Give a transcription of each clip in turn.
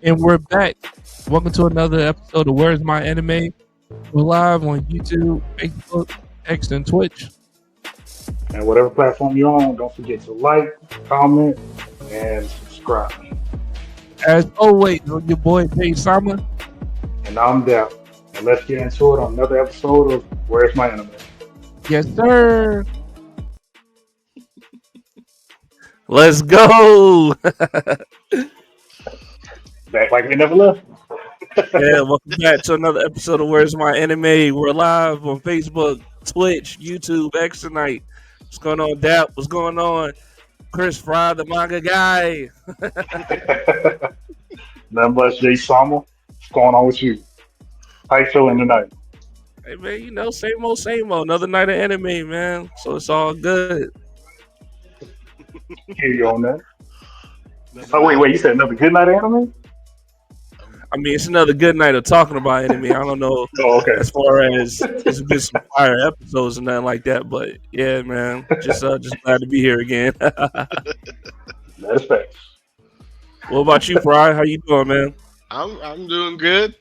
And we're back. Welcome to another episode of Where's My Anime? We're live on YouTube, Facebook, X, and Twitch. And whatever platform you're on, don't forget to like, comment, and subscribe. As always, I'm your boy Jay Sama. And I'm Dap. And let's get into it on another episode of Where's My Anime? Yes, sir. Let's go. Back like we never left. Yeah, welcome back to another episode of Where's My Anime. We're live on Facebook, Twitch, YouTube, X tonight. What's going on, Dap? What's going on? Chris Fry, the manga guy. Nothing much, Jay Sama. What's going on with you? How you feeling tonight? Hey man, same old, same old. Another night of anime, man. So it's all good. Hear you on that. Oh, wait, you said another good night of anime? I mean, it's another good night of talking about anime. I don't know Oh, okay. as far as it's been some fire episodes and nothing like that, but yeah, man, just glad to be here again. That is facts. What about you, Fry? How you doing, man? I'm doing good.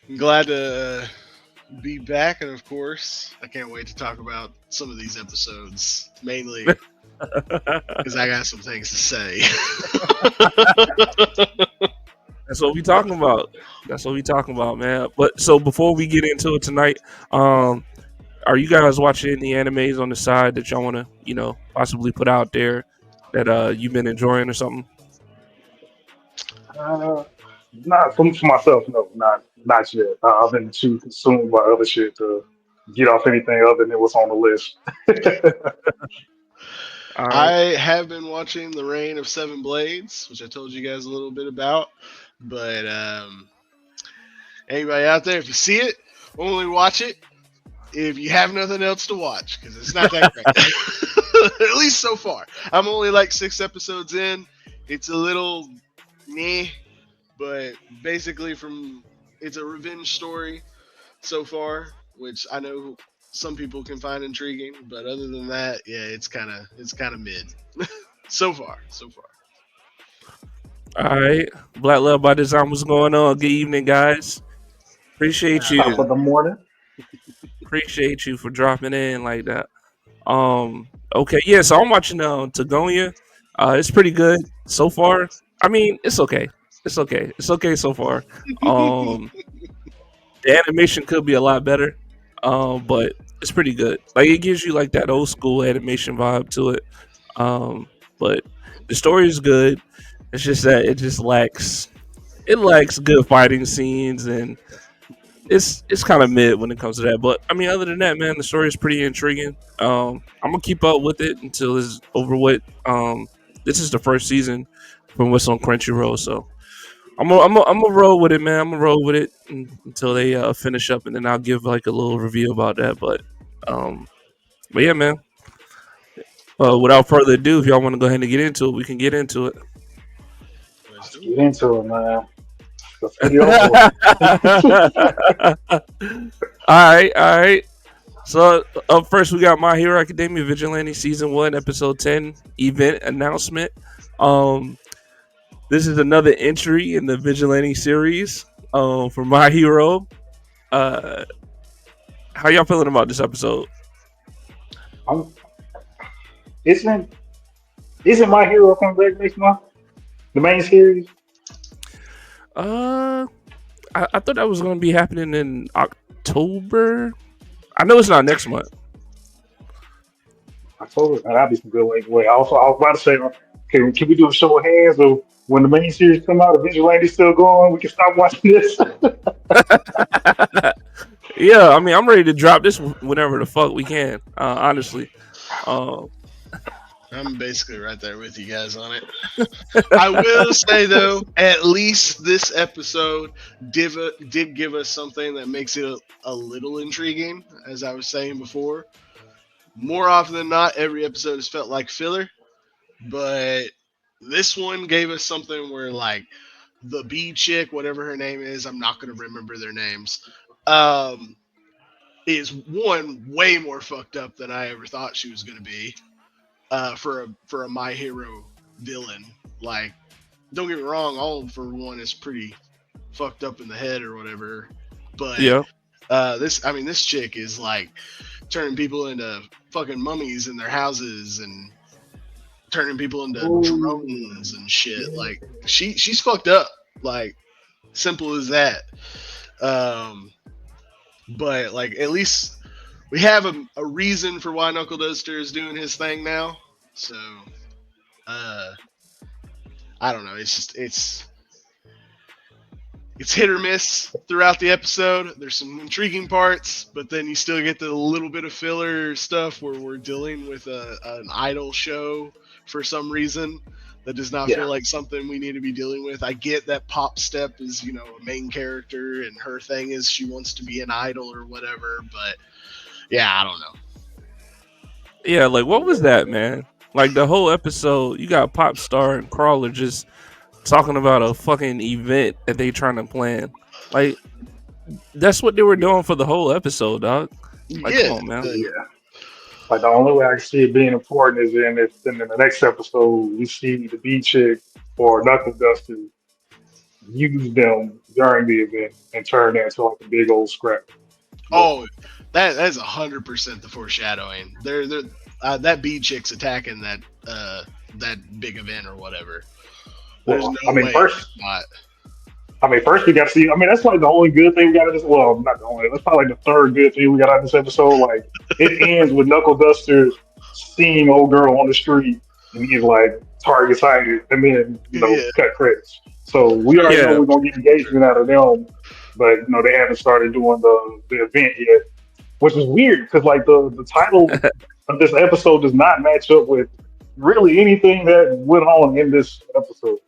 I'm glad to be back, and of course, I can't wait to talk about some of these episodes, mainly because I got some things to say. That's what we talking about. That's what we talking about, man. But so before we get into it tonight, are you guys watching any animes on the side that y'all want to, possibly put out there that you've been enjoying or something? Not for myself, no, not yet. I've been too consumed by other shit to get off anything other than what's on the list. All I right. have been watching The Reign of Seven Blades, which I told you guys a little bit about. But anybody out there, if you see it, only watch it if you have nothing else to watch, because it's not that great. At least so far. I'm only like 6 episodes in. It's a little meh, but basically it's a revenge story so far, which I know some people can find intriguing, but other than that, yeah, it's kind of mid. So far. All right. Black Love by Design, what's going on? Good evening, guys. Appreciate Top you. of the morning. Appreciate you for dropping in like that. Okay, yeah, so I'm watching Tagonia. It's pretty good so far. I mean, it's okay. It's okay. It's okay so far. Um, the animation could be a lot better. But it's pretty good. Like it gives you like that old school animation vibe to it. But the story is good. It's just that it lacks good fighting scenes and it's kind of mid when it comes to that. But I mean, other than that, man, the story is pretty intriguing. I'm gonna keep up with it until it's over with. This is the first season from what's on Crunchyroll, so I'm gonna roll with it, man. I'm gonna roll with it until they finish up, and then I'll give like a little review about that. Um, but yeah, man. Without further ado, if y'all want to go ahead and get into it, we can get into it. Let's get into it, man. Let's get it over All right. So up first, we got My Hero Academia Vigilante Season 1, Episode 10 event announcement. This is another entry in the Vigilante series for My Hero. Uh, how y'all feeling about this episode? with. Isn't My Hero coming back next month? The main series? Uh, I thought that was going to be happening in October. I know it's not next month. October? That'd be some good way. Also, I was about to say, okay, can we do a show of hands of when the main series come out, the Vigilante's still going, we can stop watching this? Yeah, I mean, I'm ready to drop this whenever the fuck we can. Honestly, um, I'm basically right there with you guys on it. I will say though, at least this episode did give us something that makes it a little intriguing. As I was saying before, more often than not, every episode has felt like filler, but this one gave us something where like the bee chick, whatever her name is, I'm not going to remember their names, um, is one way more fucked up than I ever thought she was going to be. For a My Hero villain. Like don't get me wrong, all for one is pretty fucked up in the head or whatever. But Yeah. this chick is like turning people into fucking mummies in their houses and turning people into Ooh. drones and shit. Like she's fucked up. Like simple as that. But like at least we have a reason for why Knuckle Duster is doing his thing now. So I don't know. It's hit or miss throughout the episode. There's some intriguing parts, but then you still get the little bit of filler stuff where we're dealing with an idol show for some reason that does not feel like something we need to be dealing with. I get that Pop Step is, a main character and her thing is she wants to be an idol or whatever, but yeah, I don't know. Yeah, like what was that, man? Like the whole episode, you got Pop Star and Crawler just talking about a fucking event that they trying to plan. Like that's what they were doing for the whole episode, dog. Like, Yeah. come on, man. Yeah. Like the only way I can see it being important is in the next episode we see the B chick or Knuckle Duster use them during the event and turn that into like a big old scrap. Oh, that's 100% the foreshadowing. They're that B chick's attacking that big event or whatever. There's Well, no way first not. first we got to see. I mean, that's like the only good thing we got out of this. Well, not the only. That's probably the third good thing we got out of this episode. Like it ends with Knuckle Duster seeing old girl on the street, and he's like target sighted, and then cut credits. So we already know we're gonna get engagement out of them, but they haven't started doing the event yet, which is weird because like the title of this episode does not match up with really anything that went on in this episode.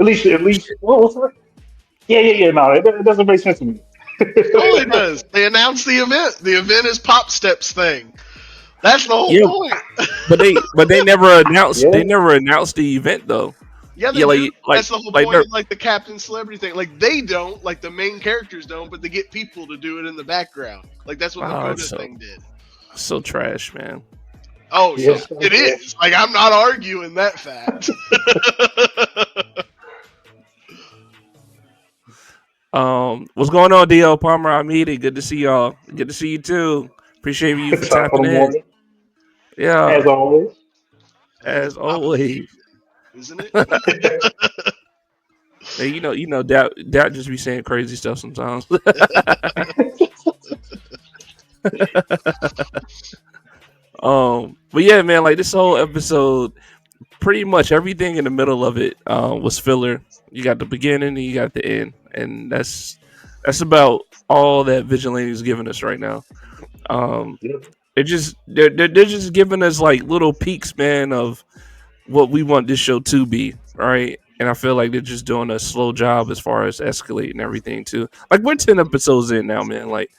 At least what was that? Yeah. No, it doesn't make sense to me. It does. They announced the event. The event is Pop Steps thing. That's the whole point. but they never announced. They never announced the event though. Yeah, they do. That's the whole point of like the Captain Celebrity thing. Like they don't, like the main characters don't, but they get people to do it in the background. Like that's what the Coda thing did. So trash, man. Oh, yes, it is. Like I'm not arguing that fact. What's going on, DL Palmer? I'm eating. Good to see y'all. Good to see you too. Appreciate you for tapping in. Yeah, as always. As always, isn't it? Hey, that just be saying crazy stuff sometimes. But yeah, man, like this whole episode, pretty much everything in the middle of it was filler. You got the beginning and you got the end, and that's about all that Vigilante is giving us right now. They're just giving us like little peaks, man, of what we want this show to be, right? And I feel like they're just doing a slow job as far as escalating everything too. Like we're 10 episodes in now, man. Like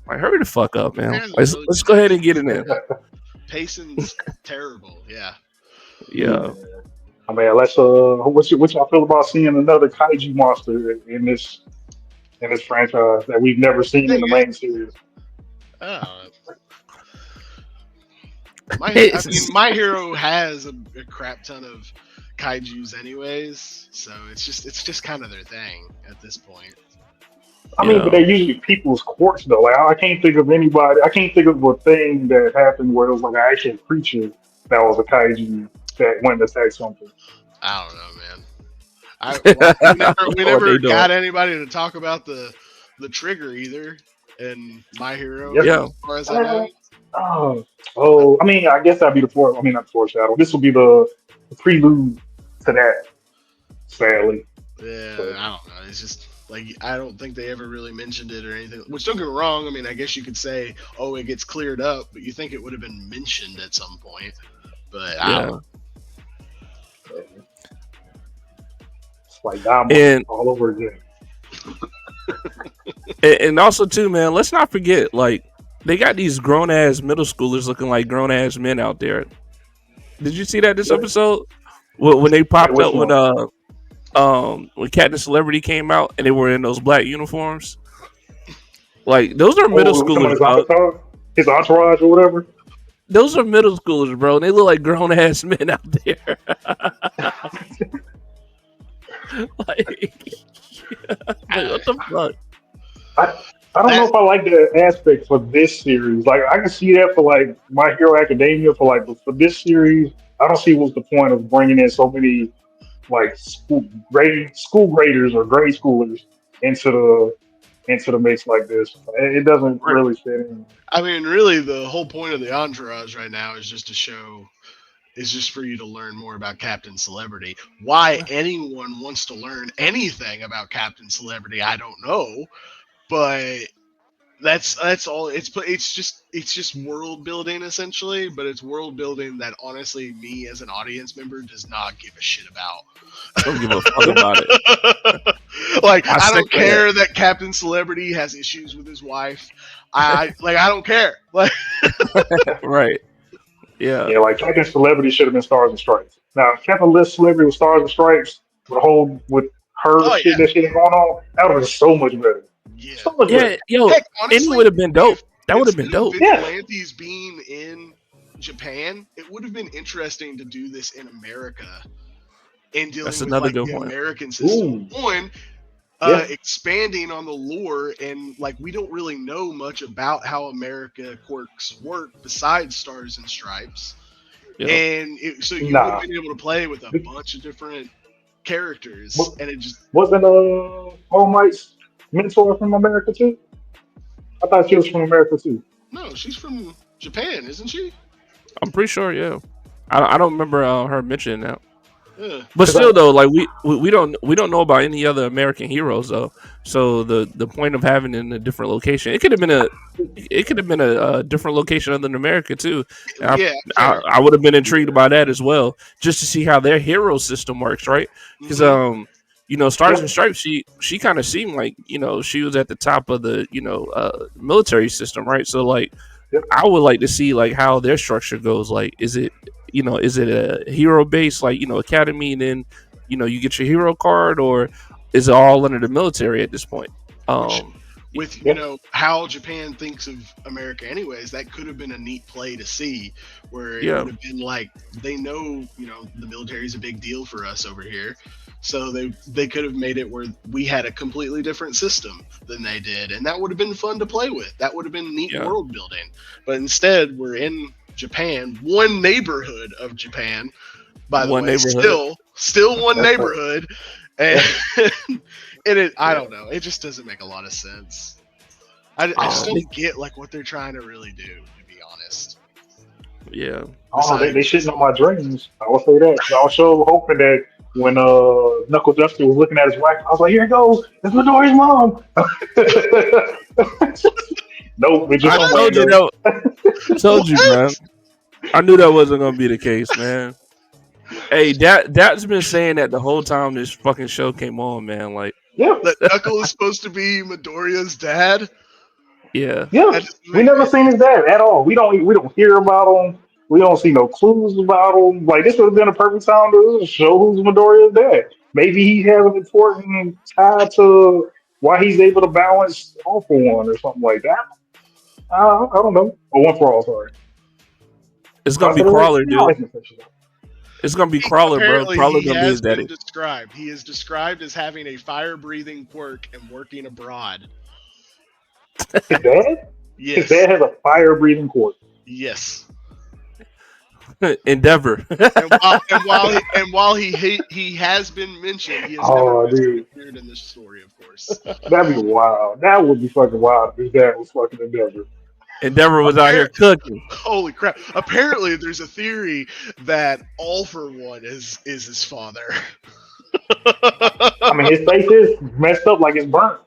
hurry the fuck up, man. Let's go ahead and get it in. Pacing's terrible. Yeah. I mean, let's what y'all feel about seeing another kaiju monster in this franchise that we've never seen in the main series? My Hero has a crap ton of kaijus anyways, so it's just kind of their thing at this point. I mean, but they're usually people's courts though. Like, I can't think of anybody. I can't think of a thing that happened where it was like an actual creature that was a kaiju that went and attacked something. I don't know, man. We never got anybody to talk about the trigger either in My Hero. Yeah. As far as I know. I mean, I guess that'd be not the foreshadow. This will be the prelude to that. Sadly. Yeah, I don't know. It's just like I don't think they ever really mentioned it or anything. Which don't get me wrong. I mean, I guess you could say, "Oh, it gets cleared up," but you think it would have been mentioned at some point. But I don't know. It's like Diamond all over again. And also too, man, let's not forget, like they got these grown ass middle schoolers looking like grown ass men out there. Did you see that this episode when they popped up when Captain Celebrity came out and they were in those black uniforms? Like those are middle schoolers. His entourage or whatever. Those are middle schoolers, bro. And they look like grown ass men out there. like, what the fuck? I don't know if I like the aspect for this series. Like, I can see that for like My Hero Academia for like, but for this series, I don't see what's the point of bringing in so many like school graders or grade schoolers into the mix like this. It doesn't Right. really fit in. I mean, really, the whole point of the entourage right now is just to show, is just for you to learn more about Captain Celebrity. Why anyone wants to learn anything about Captain Celebrity, I don't know, but that's all. It's just world building essentially, but it's world building that honestly, me as an audience member does not give a shit about. Don't give a fuck about it. Like, I I don't second that. care that Captain Celebrity has issues with his wife. I don't care. Like, Right. Yeah. Yeah, like Captain Celebrity should have been Stars and Stripes. Now, Captain List Celebrity with Stars and Stripes, with her oh shit yeah, that she had going on, that would have been so much better. yeah. So much better. Yeah. Yo, Heck, and it honestly, would have been dope. if That would have been instead of dope. Yeah. vigilantes being in Japan, it would have been interesting to do this in America and dealing That's with another like good the point. American system. Ooh. One, Yeah. expanding on the lore, and like we don't really know much about how America quirks work besides Stars and Stripes, Yeah. and so you would Nah. have been able to play with a bunch of different characters, What- and it just Wasn't All Might's mentor from America too? I thought she was from America too. no, she's from Japan, isn't she? I'm pretty sure. Yeah. I don't remember her mentioning that. Yeah. But 'Cause still, though, like we don't know about any other American heroes though. So the point of having it in a different location, it could have been a different location other than America too. And Yeah, I would have been intrigued by that as well, just to see how their hero system works, right? Because Stars and Stripes, she kind of seemed like she was at the top of the military system, right? So like, Yep. I would like to see like how their structure goes. Like, is it a hero base like academy, and then you get your hero card, or is it all under the military at this point? with Yeah. how Japan thinks of America anyways, that could have been a neat play to see, where it Yeah. would have been like, they know the military is a big deal for us over here, so they could have made it where we had a completely different system than they did, and that would have been fun to play with. That would have been neat Yeah. world building. But instead, we're in Japan, one neighborhood of Japan, by the One way, neighborhood. still one neighborhood, and I don't know, it just doesn't make a lot of sense. I just don't get like what they're trying to really do, to be honest. Yeah. I don't know. They shitting on my dreams. I will say that. I was so hoping that when Knuckle Duster was looking at his wife, I was like, "Here it goes. It's Midoriya's mom." Nope, it just I told you random. that. Told you, man. I knew that wasn't gonna be the case, man. Hey, that's been saying that the whole time this fucking show came on, man. Like, Yeah, That Knuckle is supposed to be Midoriya's dad. yeah, yeah. That doesn't We make never any- seen his dad at all. We don't hear about him. We don't see no clues about him. Like, this would have been a perfect time to show who's Midoriya's dad. Maybe he has an important tie to why he's able to balance All for One or something like that. I don't know. Or One for All, sorry. it's gonna be I said, Crawler, yeah, I like dude. this shit. It's gonna be Crawler, bro. Apparently, Crawler he gonna be has his been daddy. described. He is described as having a fire-breathing quirk and working abroad. His dad? His Yes, dad has a fire-breathing quirk. yes. Endeavor. And while he has been mentioned, he has Oh, never dude. appeared in this story, of course. That'd be wild. That would be fucking wild if his dad was fucking Endeavor. Endeavor was out here cooking. Holy crap! Apparently, there's a theory that All for One is his father. I mean, his face is messed up like it's burnt.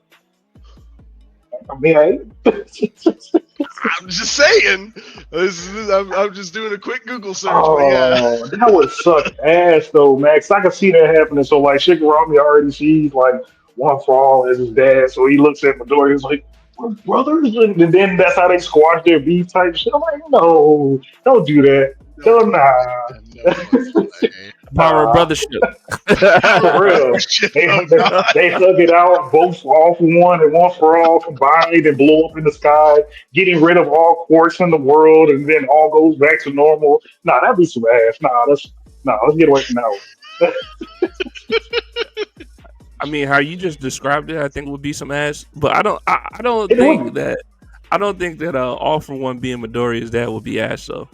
I mean, hey. I'm just saying. I'm just doing a quick Google search. But yeah. Oh, that would suck ass though, Max. I can see that happening. So like Shigarami already sees like One for All as his dad, so he looks at Midoriya, he's like, "We're brothers," and then that's how they squash their beef type shit. I'm like, no, don't do that. No, nah. No fucking way. Power of brothership. For real. Shit, They, no, they, God. they hug it out, both All for One and One for All combined and blow up in the sky, getting rid of all quarks in the world, and then all goes back to normal. Nah, that'd be some ass. Let's get away from that one. I mean, how you just described it, I think would be some ass. But I don't. I don't It think would be. that. I don't think that All For One being Midoriya's dad would be ass. So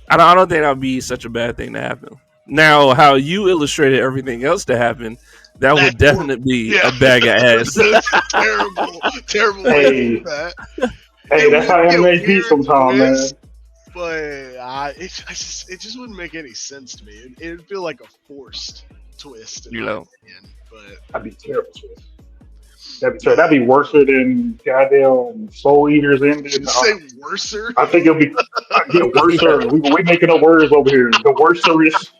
I don't think that would be such a bad thing to happen. Now, how you illustrated everything else to happen, that would That's horrible. definitely be Yeah. a bag of ass. That's a terrible way to do that. Hey, It that's how would be a anime be weird sometimes, man. twist, but it just wouldn't make any sense to me. It'd feel like a forced twist, in You my know. opinion. But That'd be terrible. That'd be worse than goddamn Soul Eaters ending. should say worser. I think it'll be get worser. We making up words over here. The worserest.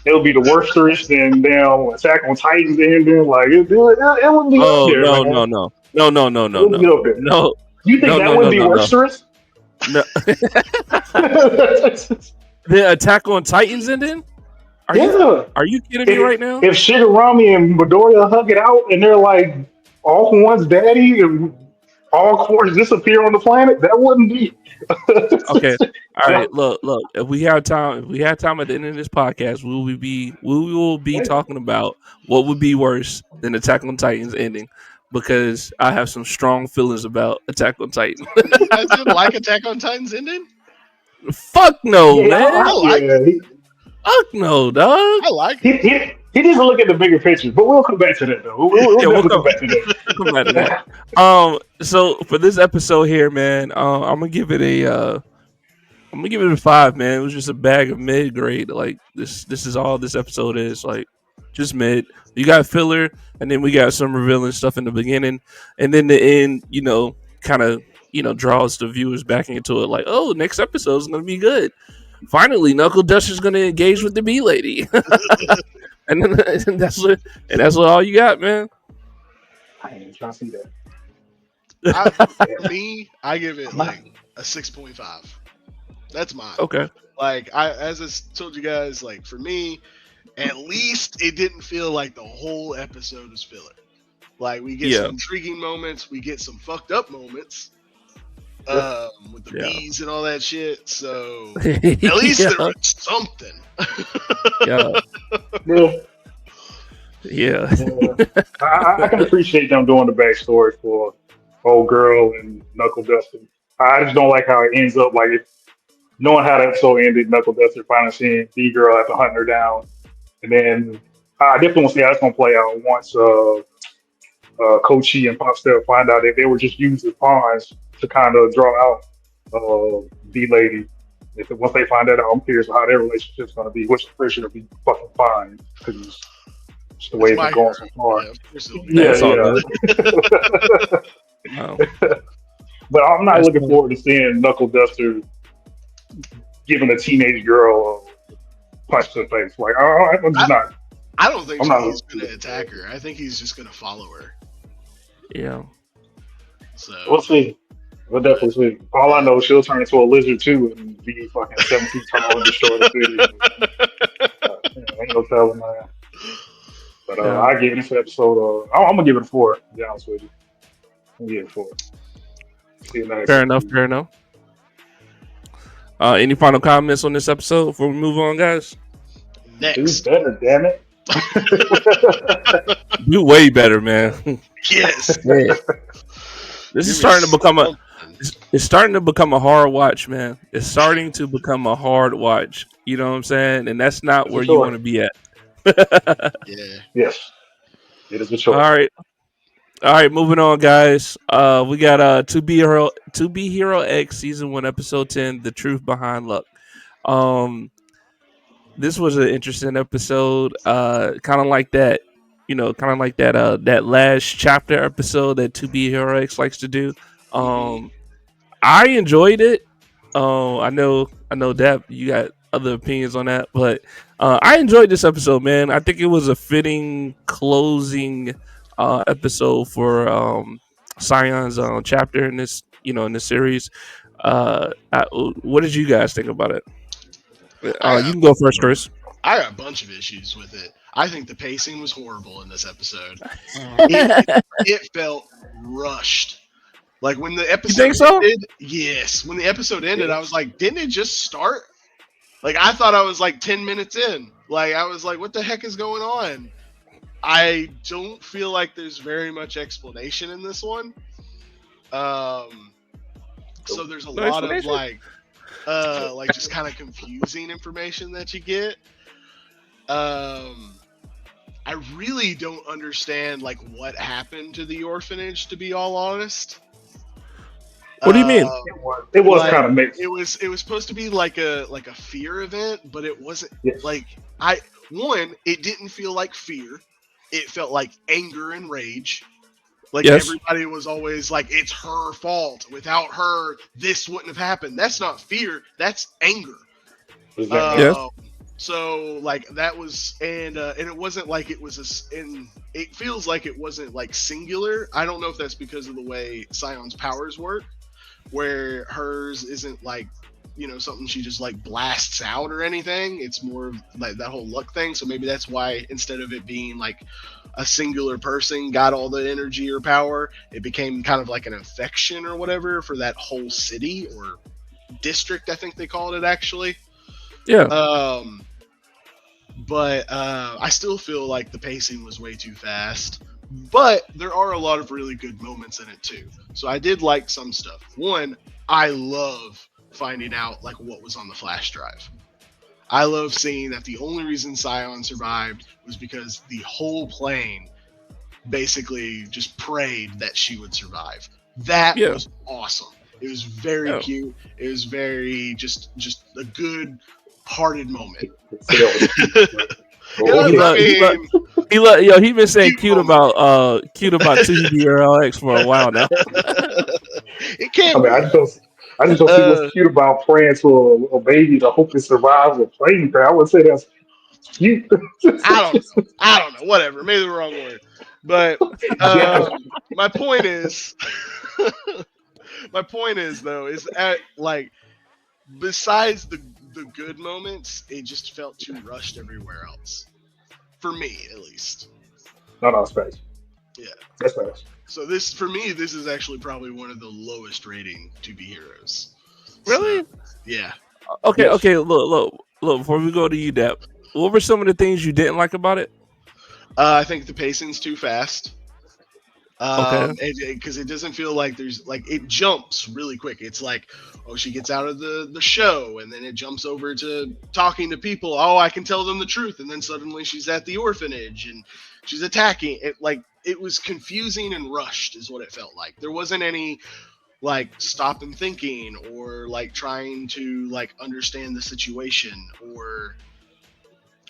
It'll be the worserest than damn Attack on Titans ending. Like it wouldn't be up Oh there, no, man. no, no, no, no, no, It no, wouldn't be no, up there. no, You think no, that no, wouldn't no, be no, no. worserest? No. The Attack on Titans ending? Yeah. Are you kidding me right now? If Shigarami and Midoriya hug it out and they're like all for one's daddy and all cores disappear on the planet, that wouldn't be. Okay. All right. Look. If we have time at the end of this podcast, we will be talking about what would be worse than Attack on Titans ending, because I have some strong feelings about Attack on Titan. You guys didn't like Attack on Titan's ending? Fuck no, Yeah, man. I like it. Fuck no, dog. I like it. He doesn't look at the bigger picture, but we'll come back to that though. We'll Yeah, definitely come back to that. Come back to that. So for this episode here, man, I'm gonna give it a 5, man. It was just a bag of mid grade. Like this is all this episode is, like just mid. You got filler, and then we got some revealing stuff in the beginning, and then the end, kind of draws the viewers back into it. Like, oh, next episode is gonna be good. Finally, Knuckle Duster's gonna engage with the bee lady, and then and that's what all you got, man. I ain't trying to see that. For me, I give it like a 6.5. That's mine. Okay. Like as I told you guys, like for me, at least it didn't feel like the whole episode was filler. Like we get some intriguing moments, we get some fucked up moments, with the bees and all that shit. So at least there was something. Yeah. I can appreciate them doing the backstory for old girl and Knuckle Duster. I just don't like how it ends up. Like knowing how that episode ended, Knuckle Duster finally seeing B girl after hunting her down, and then I definitely want to see how it's gonna play out once Kochi and Popstar find out that they were just used as pawns to kind of draw out B lady. Once they find that out, I'm curious how their relationship's gonna be. Which I'm pretty sure it'll be fucking fine because it's the way it's been going so far. Yeah. But I'm not looking forward to seeing Knuckle Duster giving a teenage girl a punch to the face. Like, I'm just not. I don't think he's going to attack her. I think he's just going to follow her. Yeah. So we'll see. We'll definitely see. All I know is she'll turn into a lizard too and be fucking 7 feet tall and destroy the city. Ain't no telling, man. But I give this episode. I'm gonna give it a 4. To be honest with you, I'm gonna give it a 4. See you next. Fair enough. Any final comments on this episode before we move on, guys? Next. Do better, damn it. Do way better, man. Yes. Yeah. This is starting to become it's starting to become a hard watch, man. It's starting to become a hard watch. You know what I'm saying? And that's not where you want to be at. Yeah. Yes. It is a choice. All right, moving on, guys. We got To Be Hero X Season 1, Episode 10, The Truth Behind Luck. This was an interesting episode. Kind of like that, that last chapter episode that To Be Hero X likes to do. I enjoyed it. I know that you got other opinions on that, but I enjoyed this episode, man. I think it was a fitting closing episode for Sion's chapter in this, in this series. What did you guys think about it? You can go first, Chris. I got a bunch of issues with it. I think the pacing was horrible in this episode. It felt rushed. Like when the episode ended, yes. When the episode ended, I was like, didn't it just start? Like I thought I was like 10 minutes in. Like I was like, what the heck is going on? I don't feel like there's very much explanation in this one. Um, so there's a No lot of explanation? like just kind of confusing information that you get. I really don't understand like what happened to the orphanage, to be all honest. What do you mean? It was Like kind of mixed. it was supposed to be like a fear event, but it wasn't. Yes. Like it didn't feel like fear. It felt like anger and rage. Like Yes. everybody was always like, it's her fault. Without her, this wouldn't have happened. That's not fear. That's anger. Yes. So like that was, and it wasn't like it was and it feels like it wasn't like singular. I don't know if that's because of the way Sion's powers work, where hers isn't like, something she just like blasts out or anything. It's more of like that whole luck thing. So maybe that's why instead of it being like a singular person got all the energy or power, it became kind of like an affection or whatever for that whole city or district, I think they called it actually. Yeah. But I still feel like the pacing was way too fast. But there are a lot of really good moments in it too. So I did like some stuff. One, I love finding out like what was on the flash drive. I love seeing that the only reason Sion survived was because the whole plane basically just prayed that she would survive. That Yeah. was awesome. It was very Yeah. cute. It was very just a good hearted moment. He been saying Cute cute about 2DRLX for a while now. It can't I mean, be. I just don't see what's cute about praying to a baby to hope it survives a plane crash. I would say that's cute. I don't know. Whatever. Maybe the wrong word. But Yeah. my point is, my point is though, is at like besides the good moments, it just felt too rushed everywhere else. For me, at least. No, it's fast. Yeah. That's fast. So this, for me, this is actually probably one of the lowest rating to be heroes. Really? So, yeah. Okay. Yes. Okay. Look. Before we go to you, Dap, what were some of the things you didn't like about it? I think the pacing's too fast. Okay. Because it doesn't feel like there's like it jumps really quick. It's like, oh, she gets out of the show, and then it jumps over to talking to people. Oh, I can tell them the truth, and then suddenly she's at the orphanage and she's attacking. It like it was confusing and rushed, is what it felt like. There wasn't any like stop and thinking or like trying to like understand the situation or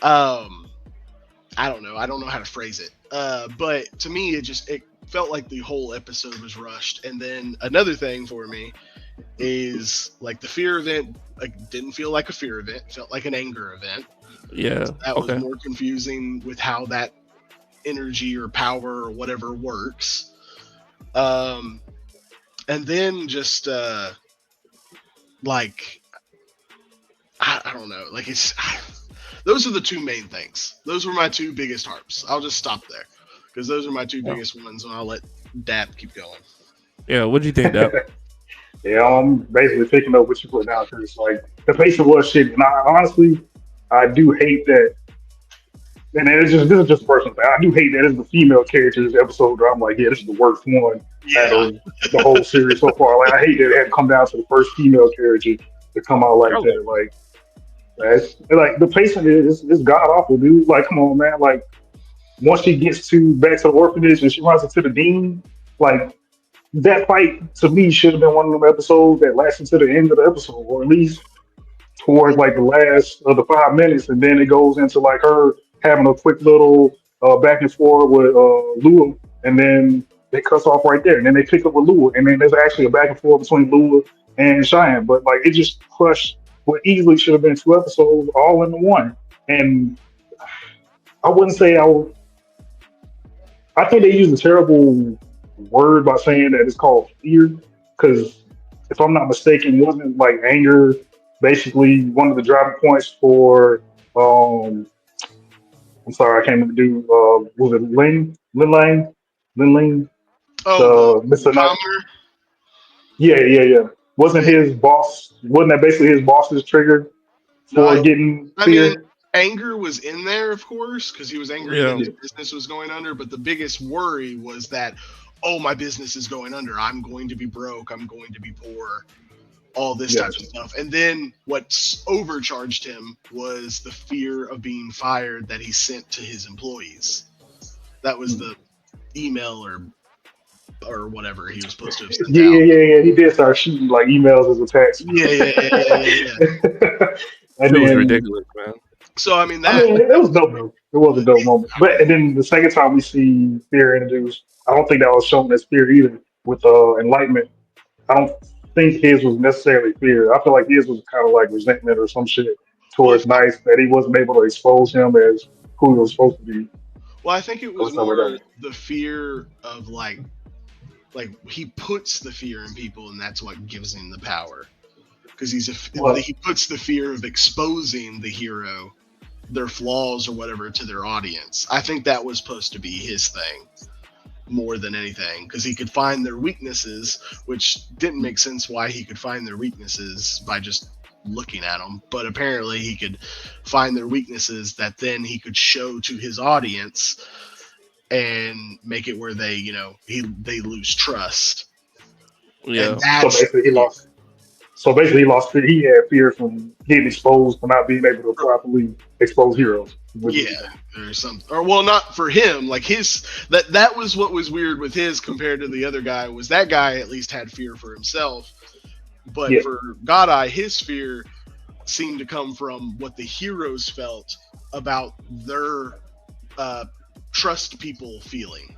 I don't know. I don't know how to phrase it. But to me, it felt like the whole episode was rushed. And then another thing for me is like the fear event like didn't feel like a fear event. It felt like an anger event. Yeah. So that Okay. was more confusing with how that energy or power or whatever works. And then just like I don't know. Like it's those are the two main things. Those were my two biggest harps. I'll just stop there because those are my two biggest ones, and I'll let Dap keep going. Yeah. What do you think, Dap? Yeah, I'm basically picking up what you put down because like the pacing was shit, and honestly, I do hate that. And this is just a personal thing. I do hate that it's the female characters episode where I'm like, yeah, this is the worst one out Yeah, of the whole series so far. Like I hate that it had to come down to the first female character to come out like that. Like like the pacing is god awful, dude. Like, come on, man. Like once she gets to back to the orphanage and she runs into the dean, like that fight to me should have been one of them episodes that lasted to the end of the episode, or at least towards like the last of the 5 minutes, and then it goes into like her having a quick little back and forth with Lua, and then they cuts off right there, and then they pick up with Lua, and then there's actually a back and forth between Lua and Cheyenne, but like it just crushed what easily should have been two episodes all into one, and I wouldn't say I think they used a terrible word by saying that it's called fear, because if I'm not mistaken, wasn't like anger basically one of the driving points for um I'm sorry, I can't remember the dude, was it Lin Lang, Oh, the the Mr. Knight? commoner. Yeah. Wasn't Yeah. his boss wasn't that basically his boss's trigger No, for getting I mean, fear? anger was in there, of course, because he was angry that Yeah. his business was going under. But the biggest worry was that, oh, my business is going under. I'm going to be broke. I'm going to be poor. All this type of stuff. And then what overcharged him was the fear of being fired that he sent to his employees. That was the email or whatever he was supposed to have sent out. Yeah. He did start shooting like emails as a text. Yeah. And It was then, ridiculous, man. So I mean I that. mean, it was dope though. It was a dope moment. But and then the second time we see fear introduced, I don't think that was shown as fear either. With enlightenment, I don't think his was necessarily fear. I feel like his was kind of like resentment or some shit Well, towards Nice that he wasn't able to expose him as who he was supposed to be I think it or was something like more that. the fear of like he puts the fear in people, and that's what gives him the power. Because Well, he puts the fear of exposing the hero, their flaws or whatever, to their audience. I think that was supposed to be his thing more than anything, because he could find their weaknesses, which didn't make sense why he could find their weaknesses by just looking at them. But apparently he could find their weaknesses that then he could show to his audience and make it where they, they lose trust. Yeah. And so that's basically he lost. So basically he lost fear. He had fear from getting exposed for not being able to properly expose heroes. yeah, or something. Or well, not for him. Like that was what was weird with his compared to the other guy, was that guy at least had fear for himself. But Yeah. for Godeye, his fear seemed to come from what the heroes felt about their trust people feeling,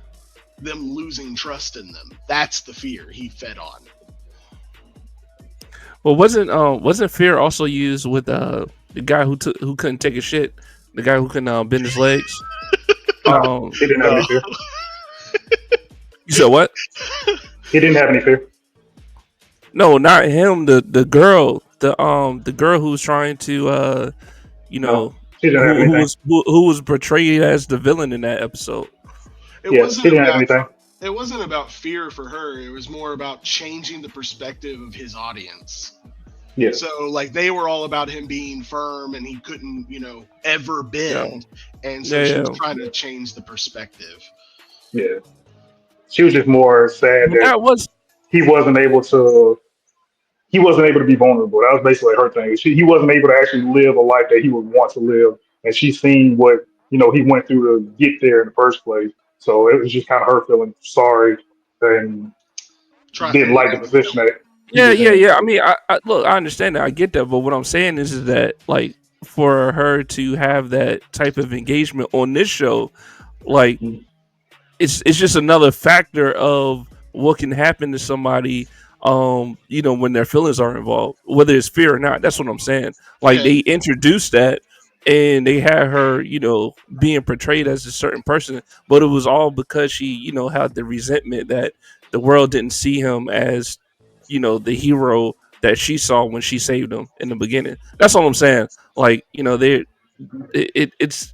them losing trust in them. That's the fear he fed on. Well, wasn't fear also used with the guy who couldn't take a shit, the guy who couldn't bend his legs? No, he didn't have No. any fear. You said what? He didn't have any fear. No, not him. The girl who was trying to No, she didn't have anything. who was portrayed as the villain in that episode. It Yeah, wasn't she didn't have about anything. it wasn't about fear for her. It was more about changing the perspective of his audience. Yeah. So like they were all about him being firm and he couldn't, ever bend. And so she was trying to change the perspective. Yeah. She was just more sad But that that was he wasn't able to be vulnerable. That was basically her thing. He wasn't able to actually live a life that he would want to live. And she's seen what, he went through to get there in the first place. So it was just kind of her feeling sorry and didn't like the position that he was in. yeah. I mean, I look, I understand that, I get that, but what I'm saying is that like for her to have that type of engagement on this show, like it's just another factor of what can happen to somebody when their feelings are involved, whether it's fear or not. That's what I'm saying. Like Yeah. they introduced that and they had her being portrayed as a certain person, but it was all because she had the resentment that the world didn't see him as the hero that she saw when she saved him in the beginning. That's all I'm saying. Like it's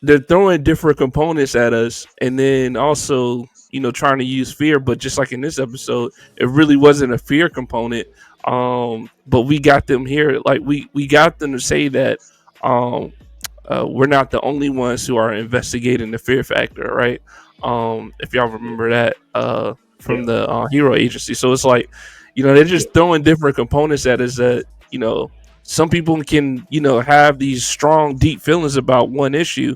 they're throwing different components at us, and then also trying to use fear. But just like in this episode, it really wasn't a fear component. But we got them here, like we got them to say that we're not the only ones who are investigating the fear factor, right? If y'all remember that from Yeah. the hero agency. So it's like they're just throwing different components at us that some people can have these strong deep feelings about one issue,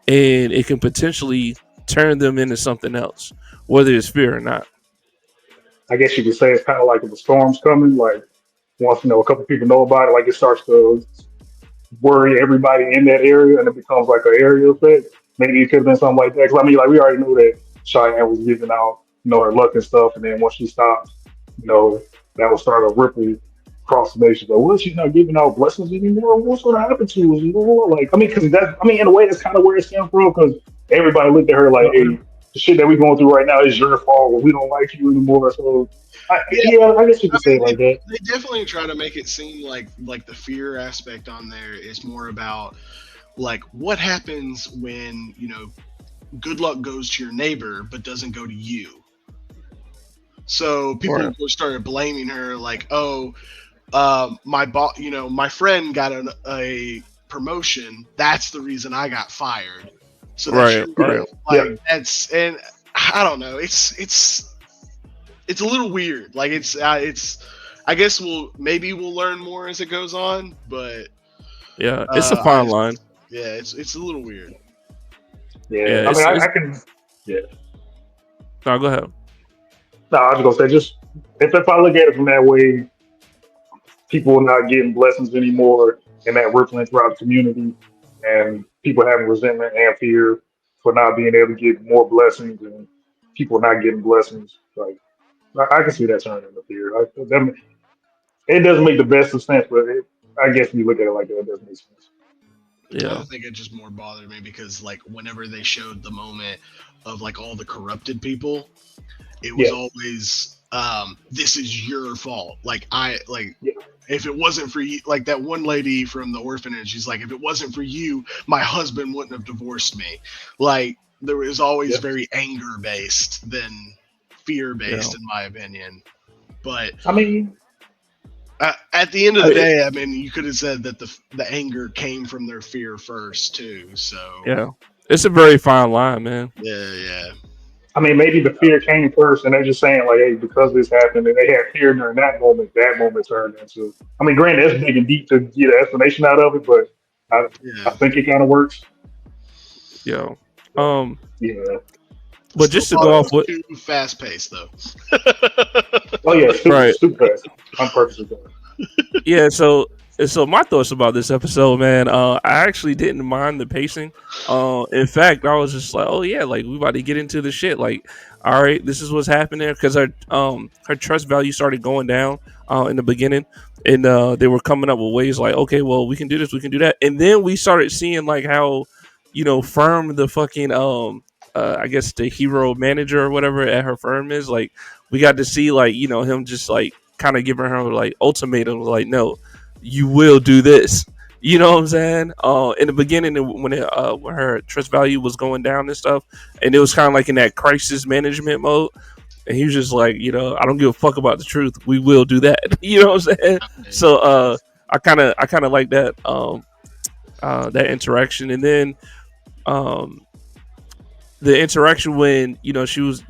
and it can potentially turn them into something else, whether it's fear or not. I guess you could say it's kind of like if a storm's coming, like once, a couple people know about it, like it starts to worry everybody in that area, and it becomes like an area effect. Maybe it could have been something like that. Because I mean, like we already knew that Cheyenne was giving out, her luck and stuff, and then once she stopped, that would start a ripple across the nation. But what, she's not giving out blessings anymore? What's going to happen to us? Like, I mean, because in a way, that's kind of where it stems from. Because everybody looked at her like, hey, the shit that we're going through right now is your fault. We don't like you anymore. So, I guess you could say it like that. They definitely try to make it seem like the fear aspect on there is more about like what happens when good luck goes to your neighbor but doesn't go to you. So people started blaming her, like, oh, my friend got a promotion. That's the reason I got fired. So that's Right, your right. like that's and I don't know. It's a little weird. Like it's. I guess we'll learn more as it goes on, but Yeah, it's a fine line. yeah, it's a little weird. Yeah, Yeah, I mean, it's I can. Yeah, no, go ahead. no, I was gonna say just if I look at it from that way, people are not getting blessings anymore, and that rippling throughout the community, and people having resentment and fear for not being able to get more blessings, and people not getting blessings. Like I can see that turning into fear. It doesn't make the best of sense, but I guess when you look at it like that, it does make sense. I Yeah, think it just more bothered me because like whenever they showed the moment of like all the corrupted people, it was Yeah, always this is your fault. Like I like yeah, if it wasn't for you, like that one lady from the orphanage, she's like, if it wasn't for you, my husband wouldn't have divorced me. Like there was always yeah. very anger based than fear yeah. based, in my opinion. But I mean, at the end of the I, day, I mean, you could have said that the anger came from their fear first too. So Yeah, it's a very fine line, man. yeah, yeah, I mean, maybe the fear came first, and they're just saying like, "Hey, because this happened, and they had fear during that moment. That moment turned into." I mean, granted, that's digging deep to get an explanation out of it, but I yeah. think it kind of works. Yeah. But, Um, yeah. but Still just to thought go it off was what, too fast paced though. Oh yeah, right? super fast on purpose. Yeah. So my thoughts about this episode, man. I actually didn't mind the pacing. In fact, I was just like, oh yeah, like we about to get into the shit. Like, all right, this is what's happening because her trust value started going down in the beginning, and they were coming up with ways like, okay, well we can do this, we can do that, and then we started seeing like how firm the fucking I guess the hero manager or whatever at her firm is. Like we got to see like him just like kind of giving her like ultimatums like no, you will do this. You know what I'm saying? In the beginning, when her trust value was going down and stuff, and it was kind of like in that crisis management mode, and he was just like, I don't give a fuck about the truth. We will do that. You know what I'm saying? So, I kind of like that that interaction, and then um, the interaction when she was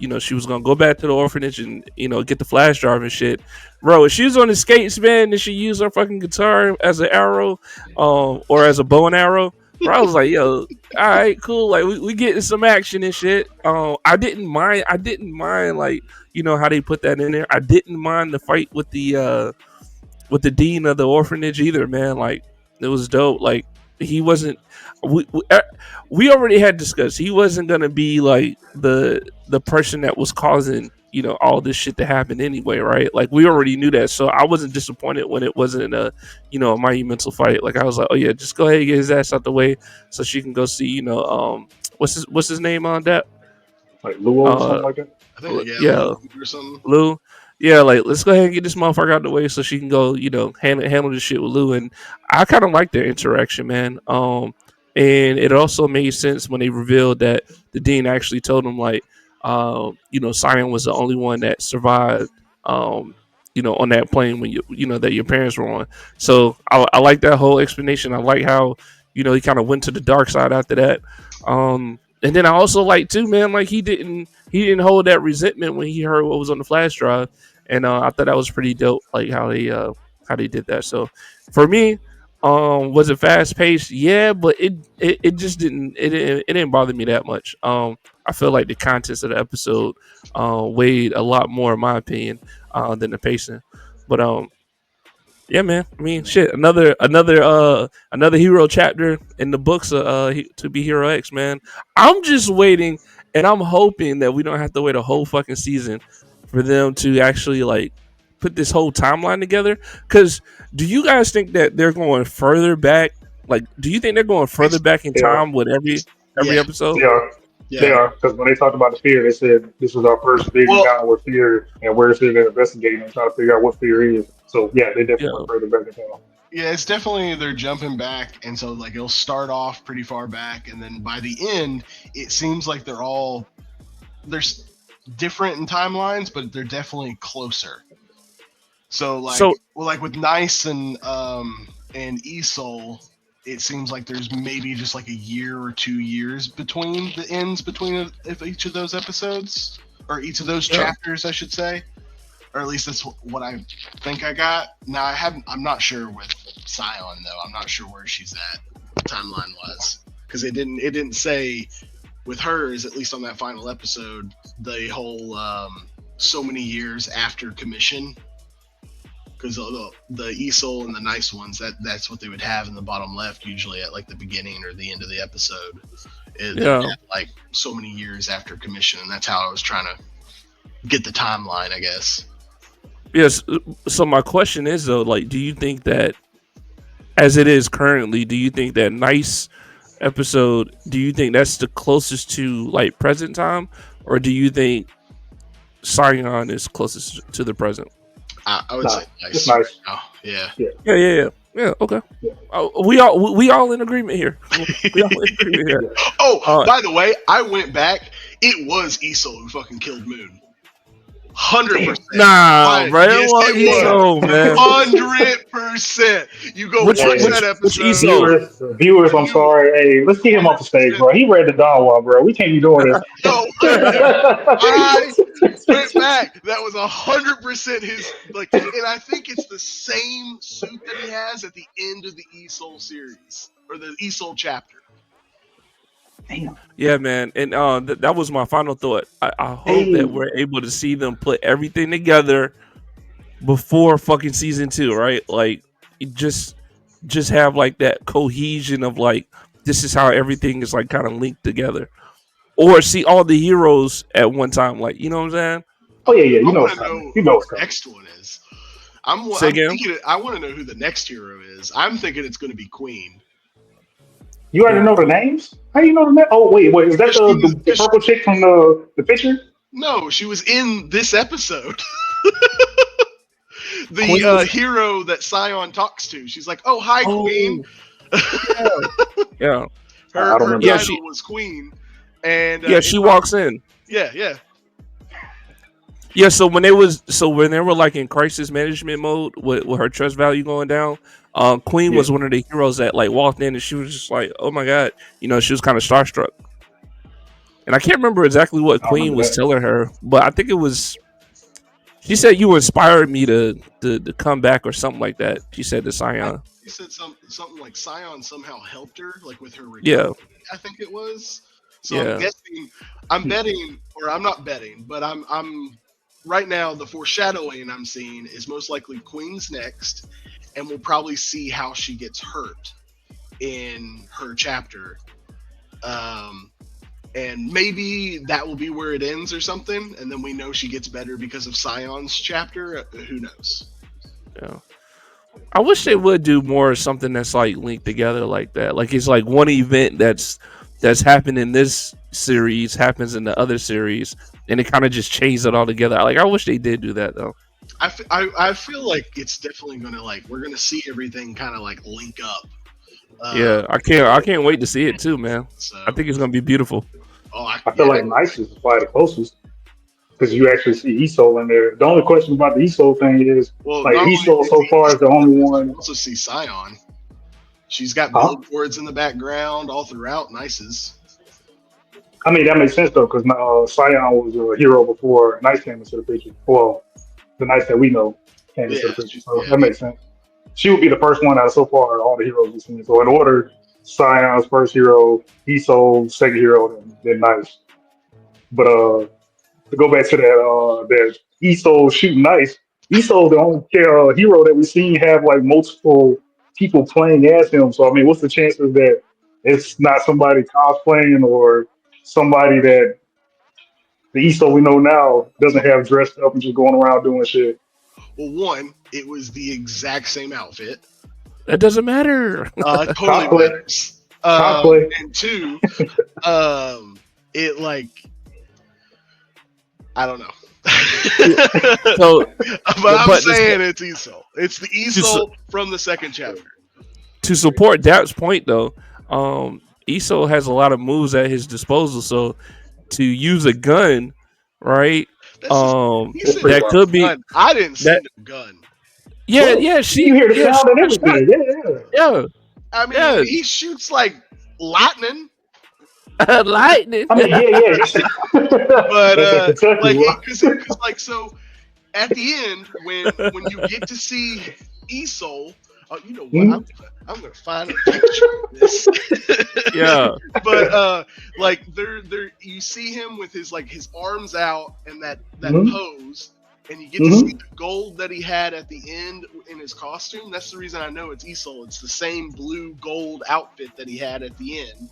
gonna go back to the orphanage and get the flash drive and shit, bro. If she was on the skates, man, and she used her fucking guitar as an arrow, or as a bow and arrow, bro, I was like, yo, all right, cool, like we getting some action and shit. I didn't mind like how they put that in there. I didn't mind the fight with the dean of the orphanage either, man. Like it was dope. Like he wasn't. We already had discussed he wasn't gonna be like the person that was causing all this shit to happen anyway, right? Like we already knew that, so I wasn't disappointed when it wasn't a monumental fight. Like I was like, oh yeah, just go ahead and get his ass out the way so she can go see what's his name on that Like Luo or uh something like that. I think yeah, yeah, Luke or something. Lou. Yeah, like let's go ahead and get this motherfucker out the way so she can go, handle this shit with Lou. And I kind of like their interaction, man. And it also made sense when they revealed that the dean actually told him like, Sion was the only one that survived, on that plane when that your parents were on. So I like that whole explanation. I like how he kind of went to the dark side after that. And then I also like too, man, like he didn't hold that resentment when he heard what was on the flash drive, and I thought that was pretty dope, like how they did that. So for me, was it fast paced? Yeah, but it just didn't bother me that much. I feel like the contents of the episode weighed a lot more, in my opinion, than the pacing. But yeah, man. I mean, shit. Another hero chapter in the books. To be Hero X, man. I'm just waiting, and I'm hoping that we don't have to wait a whole fucking season for them to actually like put this whole timeline together. Because do you guys think that they're going further back? Like, do you think they're going further back in They are. time with every Yeah, episode? They are. They yeah. are because when they talked about the fear, they said this was our first big Well, encounter with fear, and we're sitting there investigating and trying to figure out what fear is. So yeah, they definitely Yeah. went further back in time. yeah, it's definitely they're jumping back, and so like it'll start off pretty far back, and then by the end, it seems like there's different in timelines, but they're definitely closer. So like, So well, like with Nice and Esol, it seems like there's maybe just like a year or 2 years between the ends between each of those episodes, or each of those chapters, I should say, or at least that's what I think I got. Now I'm not sure with Scion though. I'm not sure where she's at timeline wise, because it didn't say with hers, at least on that final episode, the whole so many years after commission. Because the ESOL and the nice ones, that's what they would have in the bottom left, usually at like the beginning or the end of the episode. Like so many years after commission, and that's how I was trying to get the timeline, I guess. Yes. So my question is though, like, do you think that, as it is currently, do you think that nice episode? Do you think that's the closest to like present time, or do you think Scion is closest to the present? I would say nice. It's nice. Oh, yeah. Yeah. Okay. Yeah. We all in agreement here. We all in agreement here. Oh, by the way, I went back. It was ESOL who fucking killed Moon. 100%. Nah, bro. Yes, it was. Man. 100%. You go watch that episode. Viewers, I'm sorry. Hey, let's get him off the stage, bro. He read the Dawa, bro. We can't be doing this. No, I went back. That was 100% his. Like, and I think it's the same suit that he has at the end of the ESOL series or the ESOL chapter. Damn. Yeah, man, and that was my final thought. I hope that we're able to see them put everything together before fucking season 2, right? Like, just have like that cohesion of like, this is how everything is like kind of linked together, or see all the heroes at one time. Like, you know what I'm saying? Oh yeah. You know what's coming. You know what's the coming. next one is. I want to know who the next hero is. I'm thinking it's going to be Queen. You already know the names? How do you know the name? Oh, wait. Is that the purple chick from the picture? No, she was in this episode. The hero that Scion talks to. She's like, "Oh, hi, Queen." Yeah. Her title was Queen. And she walks in. Yeah. Yeah, so when they were like in crisis management mode with her trust value going down, Queen was one of the heroes that like walked in, and she was just like, "Oh my god," she was kind of starstruck. And I can't remember exactly what Queen was telling her, but I think it was. She said, "You inspired me to come back," or something like that. She said to Scion. She said something like Scion somehow helped her, like with her recovery. Yeah, I think it was. So I'm betting, or I'm not betting, but I'm right now, the foreshadowing I'm seeing is most likely Queen's next, and we'll probably see how she gets hurt in her chapter. And maybe that will be where it ends or something, and then we know she gets better because of Scion's chapter. Who knows? Yeah. I wish they would do more something that's like linked together like that. Like it's like one event that's happened in this series happens in the other series, and it kind of just chains it all together. Like I wish they did do that though. I feel like it's definitely gonna we're gonna see everything kind of like link up. Yeah, I can't wait to see it too, man. So, I think it's gonna be beautiful. Oh, I feel like Nice is probably the closest because you actually see ESOL in there. The only question about the ESOL thing is, ESOL so far is the only one. You also see Scion. She's got billboards in the background all throughout. Nice's. I mean, that makes sense though, because Scion was a hero before Nice came into the picture. Well, the Nice that we know came into the picture, so that makes sense. She would be the first one out of so far all the heroes we've seen. So in order, Scion's first hero, ESOL second hero, then Nice. But to go back to that ESOL shooting Nice, ESOL the only hero that we've seen have like multiple people playing as him. So I mean, what's the chances that it's not somebody cosplaying or somebody that the ESOL we know now doesn't have dressed up and just going around doing shit? Well, one, it was the exact same outfit. That doesn't matter. Totally matters. And two, it like, I don't know. But I'm saying it's ESOL. It's the ESOL from the second chapter. To support Dap's point, though, ESOL has a lot of moves at his disposal. So to use a gun, right? That could be. Gun. I didn't see no gun. Yeah, you hear the sound and everything. Yeah. I mean, Yeah. he shoots like lightning, Lightning. I mean, yeah. That's but a Kentucky like one. because like so at the end when you get to see Esol, oh, you know what? Mhm, I'm gonna find a picture of this. Yeah. But like there you see him with his arms out and that mhm, pose, and you get to see mhm. the gold that he had at the end in his costume. That's the reason I know it's Esol. It's the same blue gold outfit that he had at the end.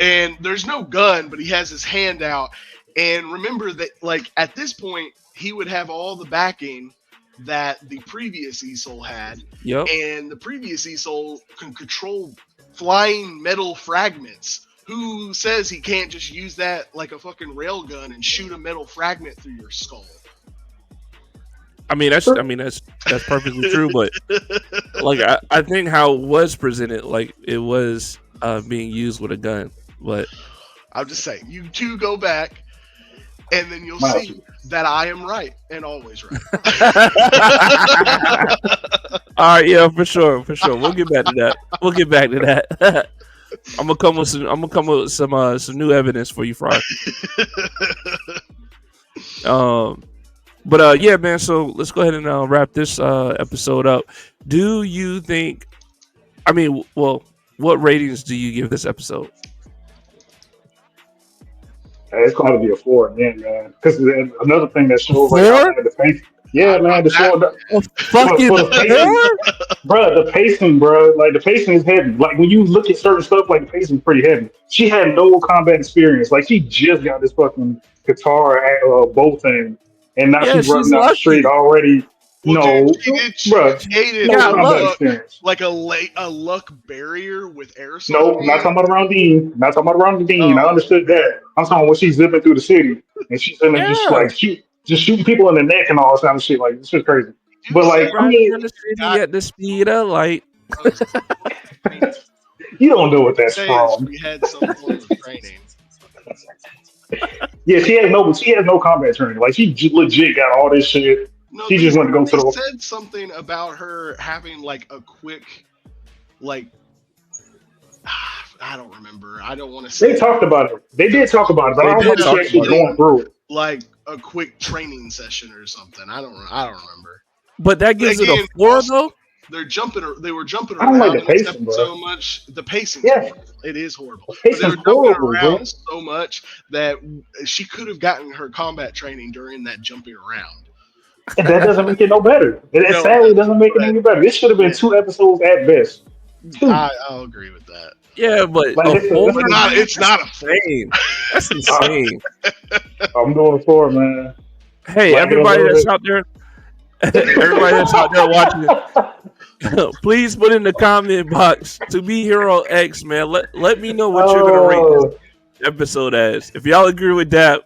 And there's no gun, but he has his hand out. And remember that, like, at this point, he would have all the backing that the previous Esol had, Yep. and the previous Esol can control flying metal fragments. Who says he can't just use that like a fucking railgun and shoot a metal fragment through your skull? That's perfectly true. But like I think how it was presented, like it was being used with a gun. But I'm just saying, you two go back, and then you'll Wow. see that I am right and always right. all right, yeah, for sure. We'll get back to that. I'm gonna come with some new evidence for you, Fry. But yeah, man. So let's go ahead and wrap this episode up. Do you think? Well, what ratings do you give this episode? Hey, it's going to be a 4 again, man. Because another thing that shows, like, how 4? bad the pace. Yeah, man, the I'm show, A for fucking the pacing, 4? the pacing, bro. Like, the pacing is heavy. Like, when you look at certain stuff, like, the pacing is pretty heavy. She had no combat experience. Like, she just got this fucking guitar bow thing. And now Yeah, she's running she's down the street lucky. already. Well, dude, No, she bro, She created no got a combat luck. luck experience. like a luck barrier with aerosol No, not talking cans. about around Dean. Not talking about around Dean. I Oh, understood that. I'm talking when she's zipping through the city and she's in there just Yeah, like just shooting people in the neck and all this kind of shit. Like this is crazy. you do But say like, I riding mean, in the city God at the speed of light. knows. I mean, you don't know what that's says from. we had some form of training. Yeah, she has no combat training. Like legit got all this shit. No, She just went to go to they the. said something about her having like a quick, like I don't remember. I don't want to They say talked about it. They did talk about it, but I They don't did remember she talk actually about it, going through it. like a quick training session or something. I don't remember. but that But gives it a again, 4 also, though. they were jumping I don't like around the in this pacing, episode bro. so much. The pacing's Yeah, horrible. It is horrible. the But they pacing's were jumping horrible, around bro. so much that she could have gotten her combat training during that jumping around. And that doesn't make it no better. It No, it sadly doesn't. doesn't make it But any better. This should have been yeah, 2 episodes at best. 2. I'll agree with that. Yeah, but Like a this, 4, this But is, not. man, It's that's not a four. insane. That's uh, insane. I'm doing it for it, man. Hey, Like it a everybody little that's bit. out there, everybody that's out there watching, please put in the comment box to be Hero X, man. Let me know what you're gonna rate this Oh, episode as. If y'all agree with that,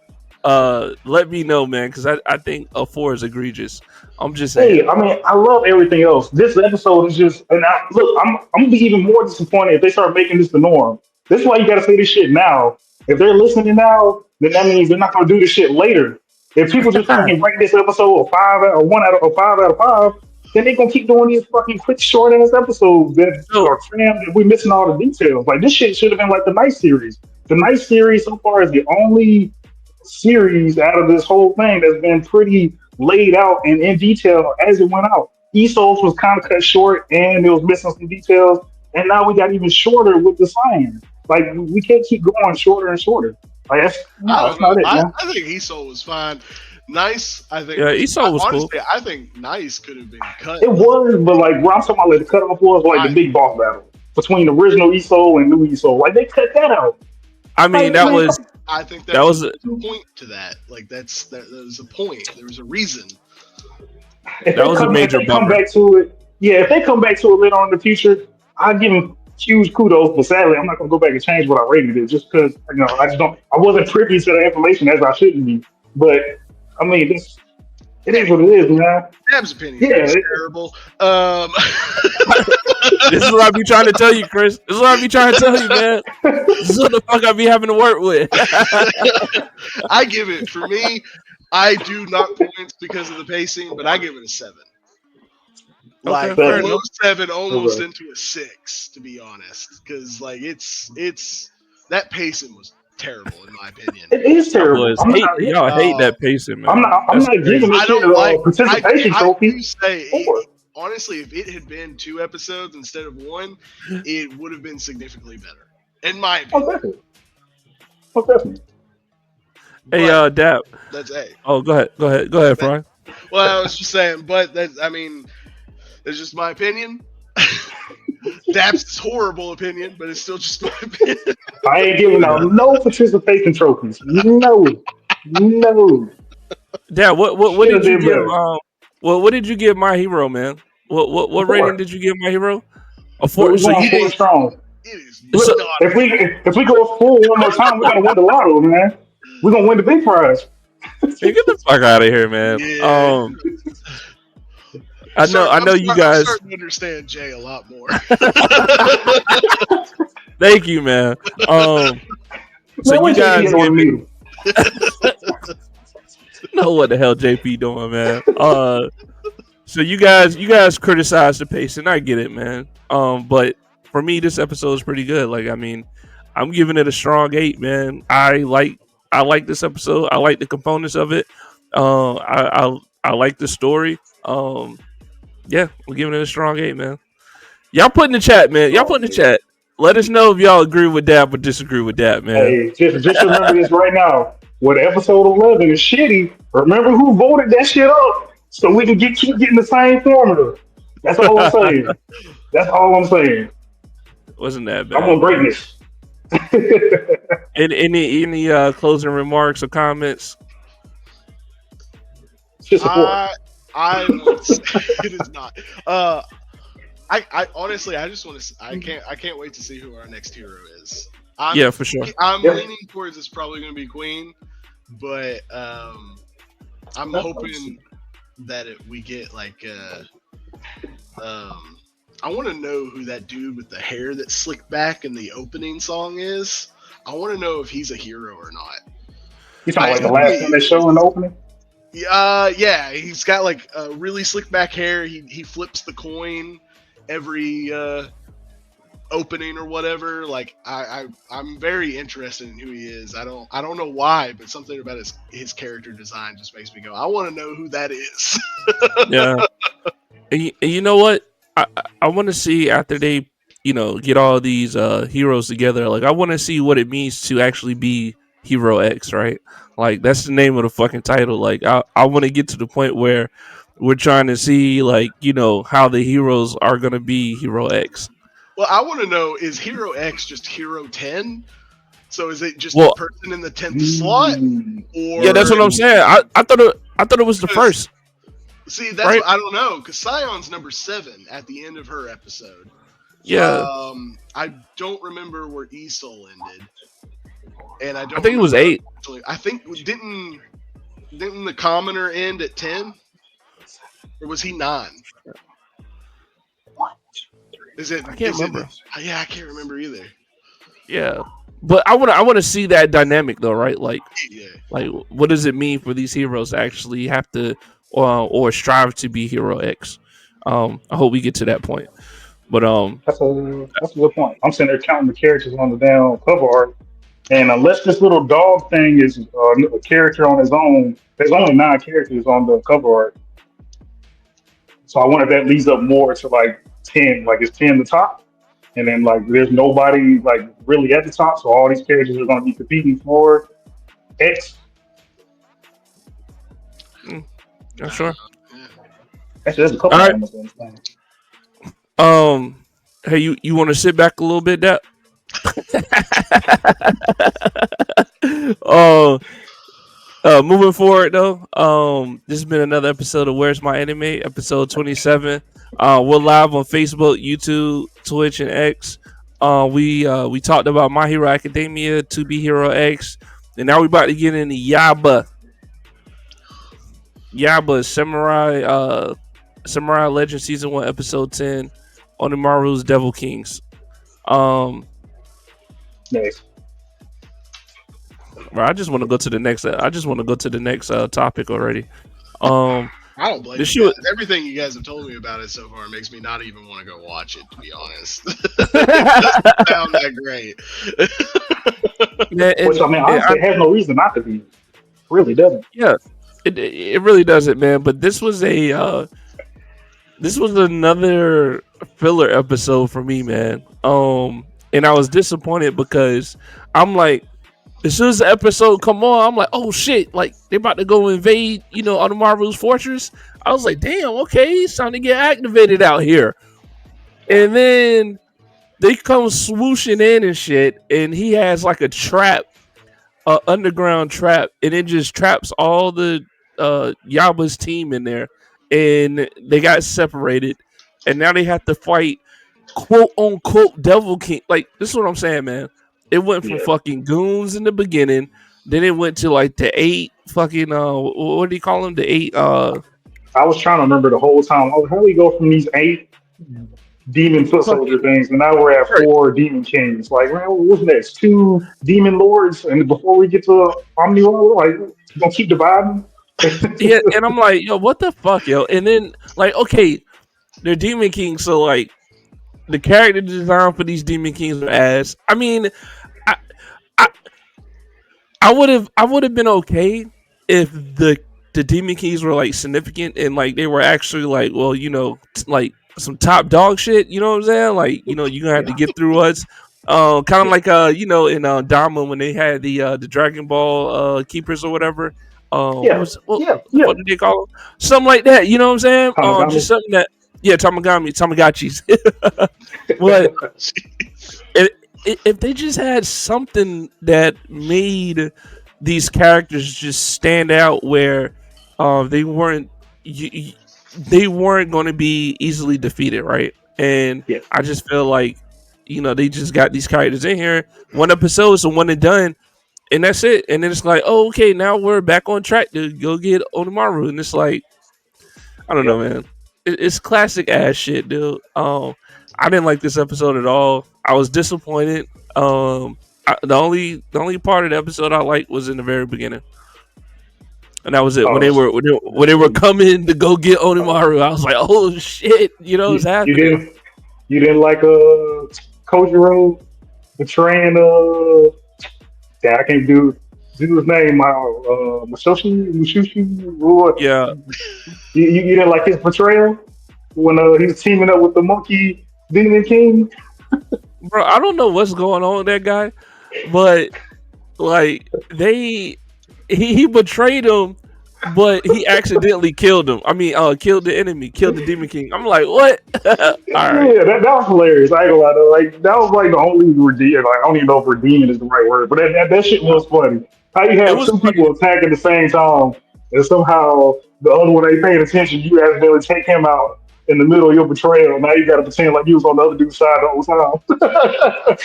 let me know, man, because I think a 4 is egregious. I'm just saying. hey, I mean, I love everything else. This episode is just, and look, I'm gonna be even more disappointed if they start making this the norm. This is why you gotta say this shit now. If they're listening now, then that means they're not gonna do this shit later. If people just fucking rate this episode a 5 out of 5, then they're gonna keep doing these fucking quick short ass episodes that So are crammed and we're missing all the details. Like this shit should have been like the Night series. The Night series so far is the only series out of this whole thing that's been pretty laid out and in detail as it went out. Esos was kind of cut short and it was missing some details. And now we got even shorter with the science. Like we can't keep going shorter and shorter. Like I that's don't know. not it, man. I think Esol was fine. Nice, I think. yeah, Esau was cool. Honestly, I think Nice could have been cut. It was, but like what I'm talking about, like the cutoff was like the I, big boss battle between the original ESO and new ESO. Like they cut that out. I mean, Like, that man, was I think that was a point to that. Like that was a point. There was a reason. if that was a if major they come bummer. back to it, yeah, if they come back to it later on in the future, I give them huge kudos. But sadly, I'm not gonna go back and change what I rated it just because I just don't. I wasn't privy to the information as I shouldn't be. But I mean, it is what it is, man. Dab's opinion Yeah, is terrible. This is what I be trying to tell you, Chris. This is what I be trying to tell you, man. This is what the fuck I be having to work with. I give it for me. I do knock points because of the pacing, but I give it a 7. Like fair But- below enough. 7, almost Okay. into a 6, to be honest. Because like it's that pacing was terrible in my opinion. It is Y'all terrible. boys hate y'all hate that pacing, man. I'm That's not crazy. giving this I shit don't a like. participation I trophy. do say, Four. honestly, if it had been 2 episodes instead of 1, it would have been significantly better, in my Oh, opinion. definitely. Oh, definitely. Hey, But Dap. that's a. Oh, go ahead, Brian. Well, I was just saying, but that's. I mean, it's just my opinion. Dap's horrible opinion, but it's still just my opinion. I ain't giving out no participation trophies. No. Dad, what Should have did you did give? better. What did you give My Hero, man? A What rating 4. did you give My Hero? A We're 4. So going you 4 did. strong. It is Look, not. if we go full one more time, we're gonna win the lotto, man. We're gonna win the big prize. Man, get the fuck out of here, man. Yeah. I know you I'm guys. starting to understand Jay a lot more. Thank you, man. So Man, you what guys you give me? me know what the hell JP doing, man. So you guys criticize the pacing. I get it, man. But for me, this episode is pretty good. Like, I mean, I'm giving it a strong 8, man. I like this episode. I like the components of it. I like the story. Yeah, we're giving it a strong 8, man. Y'all put in the chat, man. Y'all put in the chat. Let us know if y'all agree with that or disagree with that, man. Hey, just remember this right now. When episode 11 is shitty, remember who voted that shit up so we can keep getting the same formula. That's all I'm saying. That's all I'm saying. Wasn't that I bad? want greatness. Any closing remarks or comments? Just support. I would say it is not. I honestly, I just want to. I can't wait to see who our next hero is. Yeah, for sure. I'm Yeah. leaning towards it's probably going to be Queen, but I'm hoping that we get like I want to know who that dude with the hair that's slicked back in the opening song is. I want to know if he's a hero or not. You talking like the last one they showed in the opening? Yeah, he's got like really slick back hair. He flips the coin every opening or whatever. Like I'm very interested in who he is. I don't know why, but something about his character design just makes me go, I want to know who that is. Yeah. And you know what? I want to see after they, get all these heroes together. Like, I want to see what it means to actually be Hero X, right? Like, that's the name of the fucking title. Like, I want to get to the point where we're trying to see, like, how the heroes are gonna be Hero X. Well, I want to know, is Hero X just Hero 10? So is it just Well, a person in the 10th slot? Or Yeah, that's what I'm saying. I thought it was the first. See, that's Right? what I don't know, because Scion's number 7 at the end of her episode. Yeah, I don't remember where Esol ended, and I don't. I think it was remember 8. actually. I think didn't the Commoner end at 10, or was he 9? Is it? I can't remember. Yeah, I can't remember either. Yeah, but I want to see that dynamic though, right? Like, Yeah. what does it mean for these heroes to actually have to or strive to be Hero X? I hope we get to that point. But That's a good point. I'm sitting there counting the characters on the damn cover art, and unless this little dog thing is a character on his own, there's only 9 characters on the cover art. So I wonder if that leads up more to like 10, like it's 10 the top, and then like there's nobody like really at the top, so all these characters are going to be competing for X. not sure. Yeah. Actually, there's a couple All right. of them. I understand. Hey, you want to sit back a little bit, that? Moving forward though, this has been another episode of Where's My Anime, episode 27. We're live on Facebook, YouTube, Twitch, and X. We talked about My Hero Academia, To Be Hero X, and now we're about to get into Yaba. Yaba Samurai Legend Season 1, Episode 10, Onimaru's Devil Kings. Next. Bro, I just want to go to the next. I just want to go to the next topic already. I don't blame This you shit guys. Everything you guys have told me about it so far makes me not even want to go watch it. To be honest, it doesn't sound that great. yeah, Which I mean, honestly, it has no reason not to be. Really doesn't. yeah, it really doesn't, man. But this was another filler episode for me, man. And I was disappointed because I'm like, as soon as the episode come on, I'm like, oh shit, like they about to go invade, Orochimaru's fortress. I was like, damn, okay, it's time to get activated out here. And then they come swooshing in and shit, and he has like a trap, underground trap, and it just traps all the Yaba's team in there, and they got separated, and now they have to fight quote unquote Devil King. Like, this is what I'm saying, man. It went from Yeah. fucking goons in the beginning, then it went to like the 8 fucking what do you call them? The 8 I was trying to remember the whole time. Oh, how do we go from these 8 demon foot soldier fucking things, and now we're at 4 demon kings? Like, man, what's next? 2 demon lords, and before we get to Omni-Lord, like, you gonna keep dividing? yeah, and I'm like, yo, what the fuck, yo? And then like, okay, they're demon kings, so like the character design for these demon kings are ass. I mean, I I I would have been okay if the demon kings were like significant and like they were actually like, well, like some top dog shit. You know what I'm saying? Like, you're gonna have to Yeah, get through us. Kind of yeah, like in Dama when they had the Dragon Ball keepers or whatever. yeah, What yeah, the yeah. fuck did they call them? Something like that. You know what I'm saying? Just Tamagami. something that, yeah, Tamagotchis. But if they just had something that made these characters just stand out, where they weren't they weren't going to be easily defeated, right? And Yeah. I just feel like they just got these characters in here, one episode, so one and done, and that's it. And then it's like, oh, okay, now we're back on track to go get Onimaru, and it's like, I don't know, Yep. man. It's classic ass shit, dude. I didn't like this episode at all. I was disappointed. The only part of the episode I liked was in the very beginning, and that was it. When Oh, they were coming to go get Onimaru, I was like, oh shit, what's you happening? didn't like Kojiro betraying yeah, I can't do his name, my Mushoshi, what? Yeah, You didn't like his portrayal when he was teaming up with the monkey demon king? bro. I don't know what's going on with that guy, but like he betrayed him, but he accidentally killed him. I mean, killed the enemy, killed the demon king. I'm like, what? All right. Yeah, that was hilarious. I ain't gonna lie though. Like that was like the only redeem. Like I don't even know if redeeming is the right word, but that shit was funny. How you It have was 2 funny. people attack at the same time, and somehow the other one ain't paying attention. You accidentally take him out in the middle of your betrayal. Now you got to pretend like you was on the other dude's side the whole time.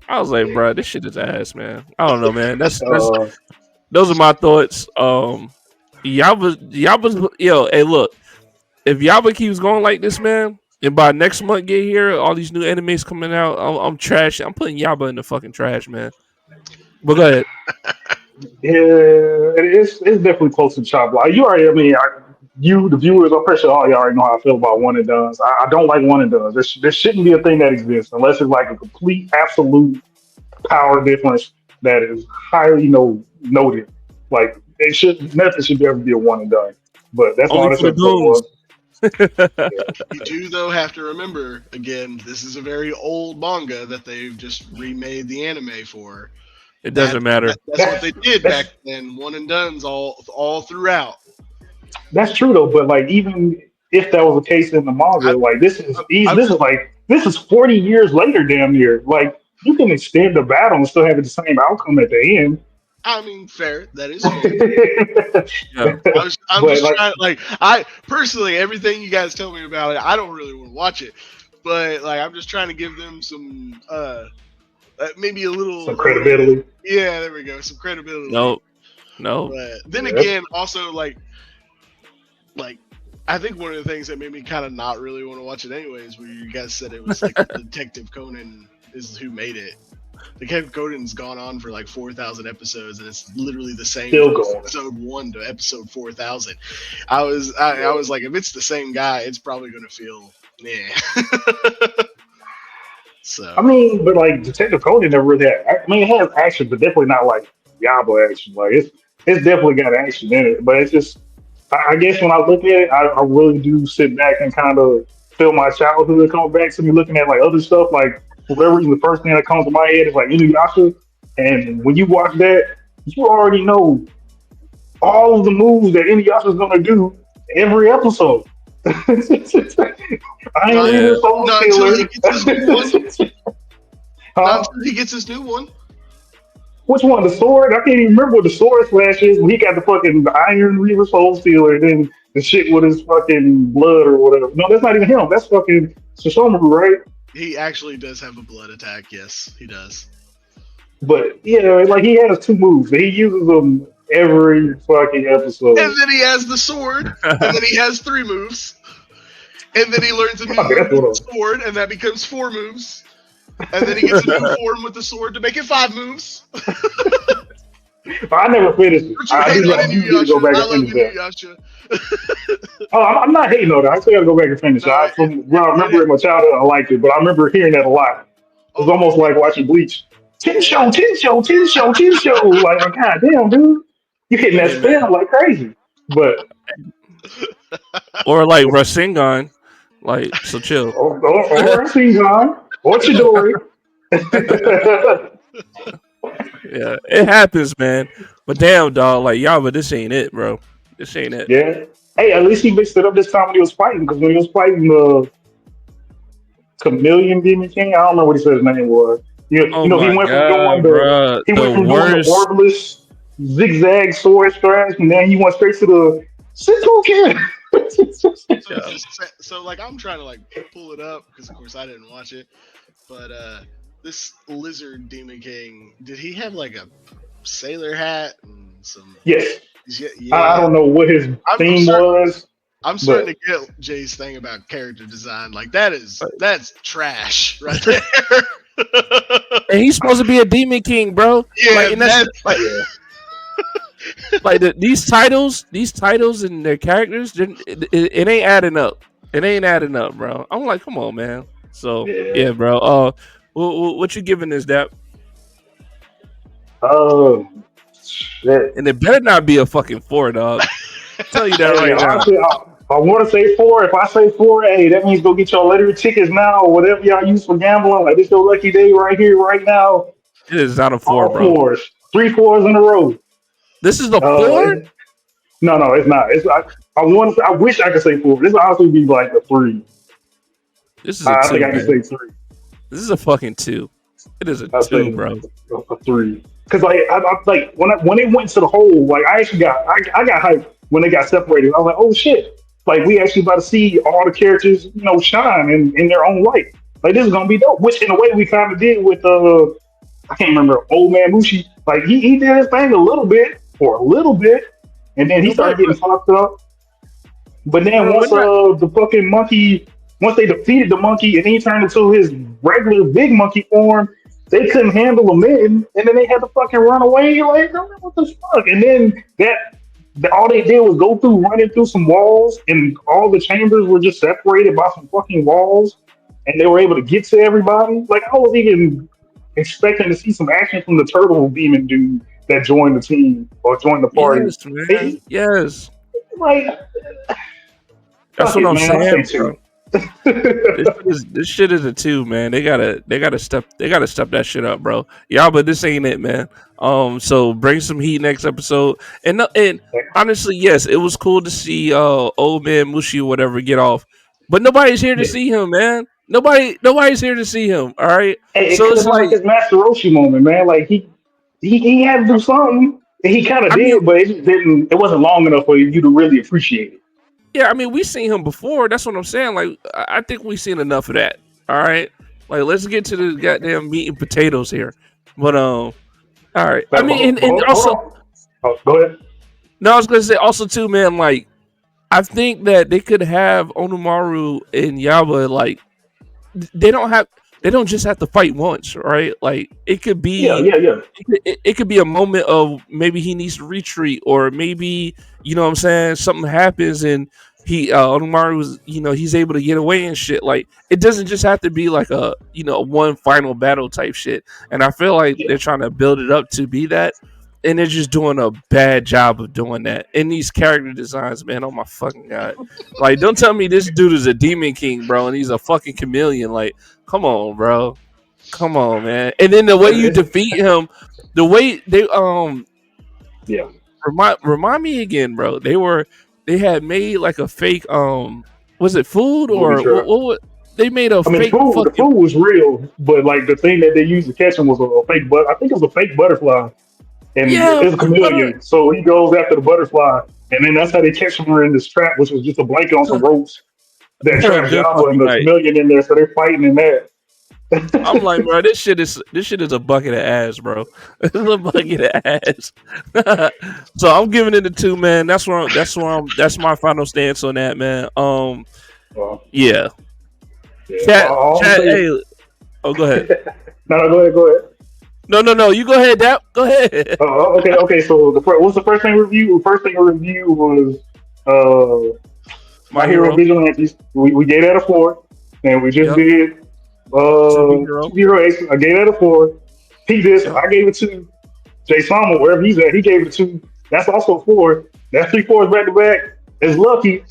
I was like, bro, this shit is ass, man. I don't know, man. That's uh, those are my thoughts. Yaba's yo. Hey, look, if Yaba keeps going like this, man, and by next month get here, all these new animes coming out, I'm trash. I'm putting Yaba in the fucking trash, man. But go ahead. Yeah, it's definitely close to chop block. You already, I mean, you the viewers, I'm pretty sure all y'all already know how I feel about one and dones. I don't like one and dones. There shouldn't be a thing that exists unless it's like a complete, absolute power difference that is highly noted. Like nothing should ever be a one and done. But that's all Only this for the episode goons. was. You do, though, have to remember, again, this is a very old manga that they've just remade the anime for. It doesn't matter. That's what they did That's back then. One and done's all throughout. that's true though. But like even if that was the case in the manga, I, like I'm just, this is 40 years later, damn near. Like you can extend the battle and still have the same outcome at the end. I mean, fair. That is fair. Yeah. I'm But just like, trying. Like, I personally, everything you guys tell me about it, I don't really want to watch it. But like, I'm just trying to give them some, maybe a little some credibility. Yeah, there we go. Some credibility. No. But then Yeah. again, also like I think one of the things that made me kind of not really want to watch it anyways, where you guys said it was like Detective Conan is who made it. The Coden's gone on for like 4,000 episodes, and it's literally the same Still from going. episode 1 to episode 4,000. I was like, if it's the same guy, it's probably going to feel So I mean, but like Detective Conan never really had. I mean, it has action, but definitely not like Diablo action. Like it's definitely got action in it, but it's just. I guess when I look at it, I really do sit back and kind of feel my childhood come back to me. Looking at like other stuff, like for whatever reason, the first thing that comes to my head is like Inuyasha, and when you watch that, you already know all of the moves that Inuyasha's gonna do every episode. I ain't not, leaving Yeah. a soul not until he gets his new one. stealer. Not Huh? until he gets his new one. Which one? The sword? I can't even remember what the sword slash is. When he got the fucking Iron Reaver Soul Stealer, and then the shit with his fucking blood or whatever. No, that's not even him. That's fucking Shishomaru, right? He actually does have a blood attack. Yes, he does. But yeah, like he has two moves. He uses them every fucking episode. And then he has the sword, and then he has 3 moves. And then he learns a new Okay, move that's with what the sword, and that becomes 4 moves. And then he gets a new form with the sword to make it 5 moves. I never finished it. But you I hate do, on I do need to go Inuyasha. back I and love finish that. Inuyasha. Oh, I'm not hating on it. I still got to go back and finish. No, From what I remember in my childhood, I liked it, but I remember hearing that a lot. It was almost like watching Bleach. Tin show, tin show, tin show, tin show. Like, oh, god damn, dude, you hitting that Hey, man. spin like crazy. But Or like Rasengan. Like, so chill. or Shingon or Chidori. Yeah, it happens, man. But damn, dog, like y'all, but this ain't it, bro. This ain't it. Yeah. Hey, at least he mixed it up this time when he was fighting, because when he was fighting the Chameleon Demon King, I don't know what he said his name was. Oh He my went from doing god, bro. The the worst. orbless zigzag sword strikes, and then he went straight to the Sentinel Kid. Yeah. So like I'm trying to like pull it up because of course I didn't watch it, but this lizard demon king, did he have like a sailor hat and some? Yes. Yeah, I don't know what his theme was. I'm starting to get Jay's thing about character design. Like that's trash right there. And he's supposed to be a demon king, bro. Yeah, Like, and that's like, like these titles and their characters, it ain't adding up. It ain't adding up, bro. I'm like, come on, man. So Yeah. yeah, bro. What you giving this, that? Oh, shit. And it better not be a fucking 4, dog. I'll tell you that Hey, right now. honestly, I want to say 4. If I say 4, hey, that means go get your lottery tickets now or whatever y'all use for gambling. Like, this your lucky day right here, right now. It is not a 4, All bro. 4s. 3 4s in a row. This is the 4. No, it's not. I wish I could say 4. This would honestly be like a 3. This is a I 2, think I can man. say 3. This is a fucking 2. It is a I'll 2, say bro. a 3. Because like I like when it went to the hole, like I actually I got hyped when they got separated. I was like, oh shit! Like we actually about to see all the characters, shine in their own light. Like this is gonna be dope. Which in a way we kind of did with I can't remember Old Man Mushi. Like he did his thing a little bit for a little bit, and then he started getting fucked up. But then Bro, once the fucking monkey, once they defeated the monkey, and he turned into his regular big monkey form, they couldn't handle him and then they had to fucking run away. Like, what the fuck? And then all they did was go through running through some walls, and all the chambers were just separated by some fucking walls, and they were able to get to everybody. Like I was even expecting to see some action from the turtle demon dude that joined the team or joined the party. Yes, man. Hey, Yes. like, That's fuck what it, I'm man. I'll saying, say bro. 2. This shit is a 2, man. They gotta step that shit up, bro. Yeah, but this ain't it, man. So bring some heat next episode. And honestly, yes, it was cool to see old man Mushi or whatever get off, but nobody's here to Yeah. see him, man. Nobody's here to see him. All right, Hey, it so could it's have been like like, his Master Roshi moment, man. Like he had to do something, and he kind of I mean, did, but it just didn't. It wasn't long enough for you to really appreciate it. yeah, I mean, we seen him before. That's what I'm saying. Like, I think we've seen enough of that. All right, like let's get to the goddamn meat and potatoes here. But all right. I But mean, and hold also, on. Oh, go ahead. no, I was gonna say also too, man. Like, I think that they could have Onomaru and Yaba. Like, they don't have they don't just have to fight once, right? Like it could Yeah, be yeah, yeah. it could be a moment of maybe he needs to retreat, or maybe you know what I'm saying, something happens and he Orochimaru was, you know, he's able to get away and shit. Like it doesn't just have to be like a, you know, one final battle type shit. And I feel like Yeah. they're trying to build it up to be that, and they're just doing a bad job of doing that. And these character designs, man, oh my fucking god! Like, don't tell me this dude is a demon king, bro, and he's a fucking chameleon. Like, come on, bro, come on, man. And then the way you defeat him, the way Yeah. remind me again, bro. They had made like a fake was it food Movie or trap. they made a I mean, fake the fucking food was real, but like the thing that they used to catch him was a fake. But I think it was a fake butterfly, and yeah, it's a chameleon. So he goes after the butterfly, and then that's how they catch him in this trap, which was just a blanket on some ropes that traps good Jabba and fucking the night. chameleon in there. So they're fighting in that. I'm like, bro, this shit is a bucket of ass, bro. It's a bucket of ass. So I'm giving it a 2, man. That's my final stance on that, man. Well, Yeah. yeah. All I'm Chat, saying. hey, oh, go ahead. No, go ahead. Go ahead. No, you go ahead, Dap. Go ahead. Okay. So what's the first thing review? The first thing to review was My My Hero hero. Vigilantes. We gave that a 4, and we just Yep. did Superhero. Superhero Ace. I gave that a 4. He did. Yep. I gave it 2. Jay Sama, wherever he's at, he gave it a 2. That's also 4. That's 3 4s back to back. It's lucky.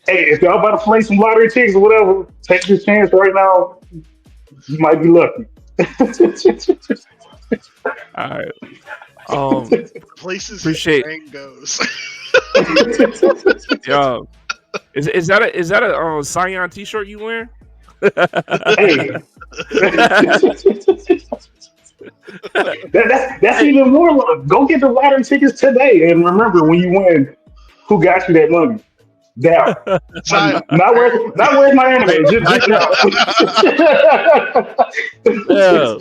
Hey, if y'all about to play some lottery tickets or whatever, take your chance right now. You might be lucky. All right. Places Appreciate- his brain goes. Yo, is that a Scion t-shirt you wearing? Hey. That's even more luck. Go get the lottery tickets today, and remember, when you win, who got you that money? That Zion. not where's my anime? Just now. Yeah.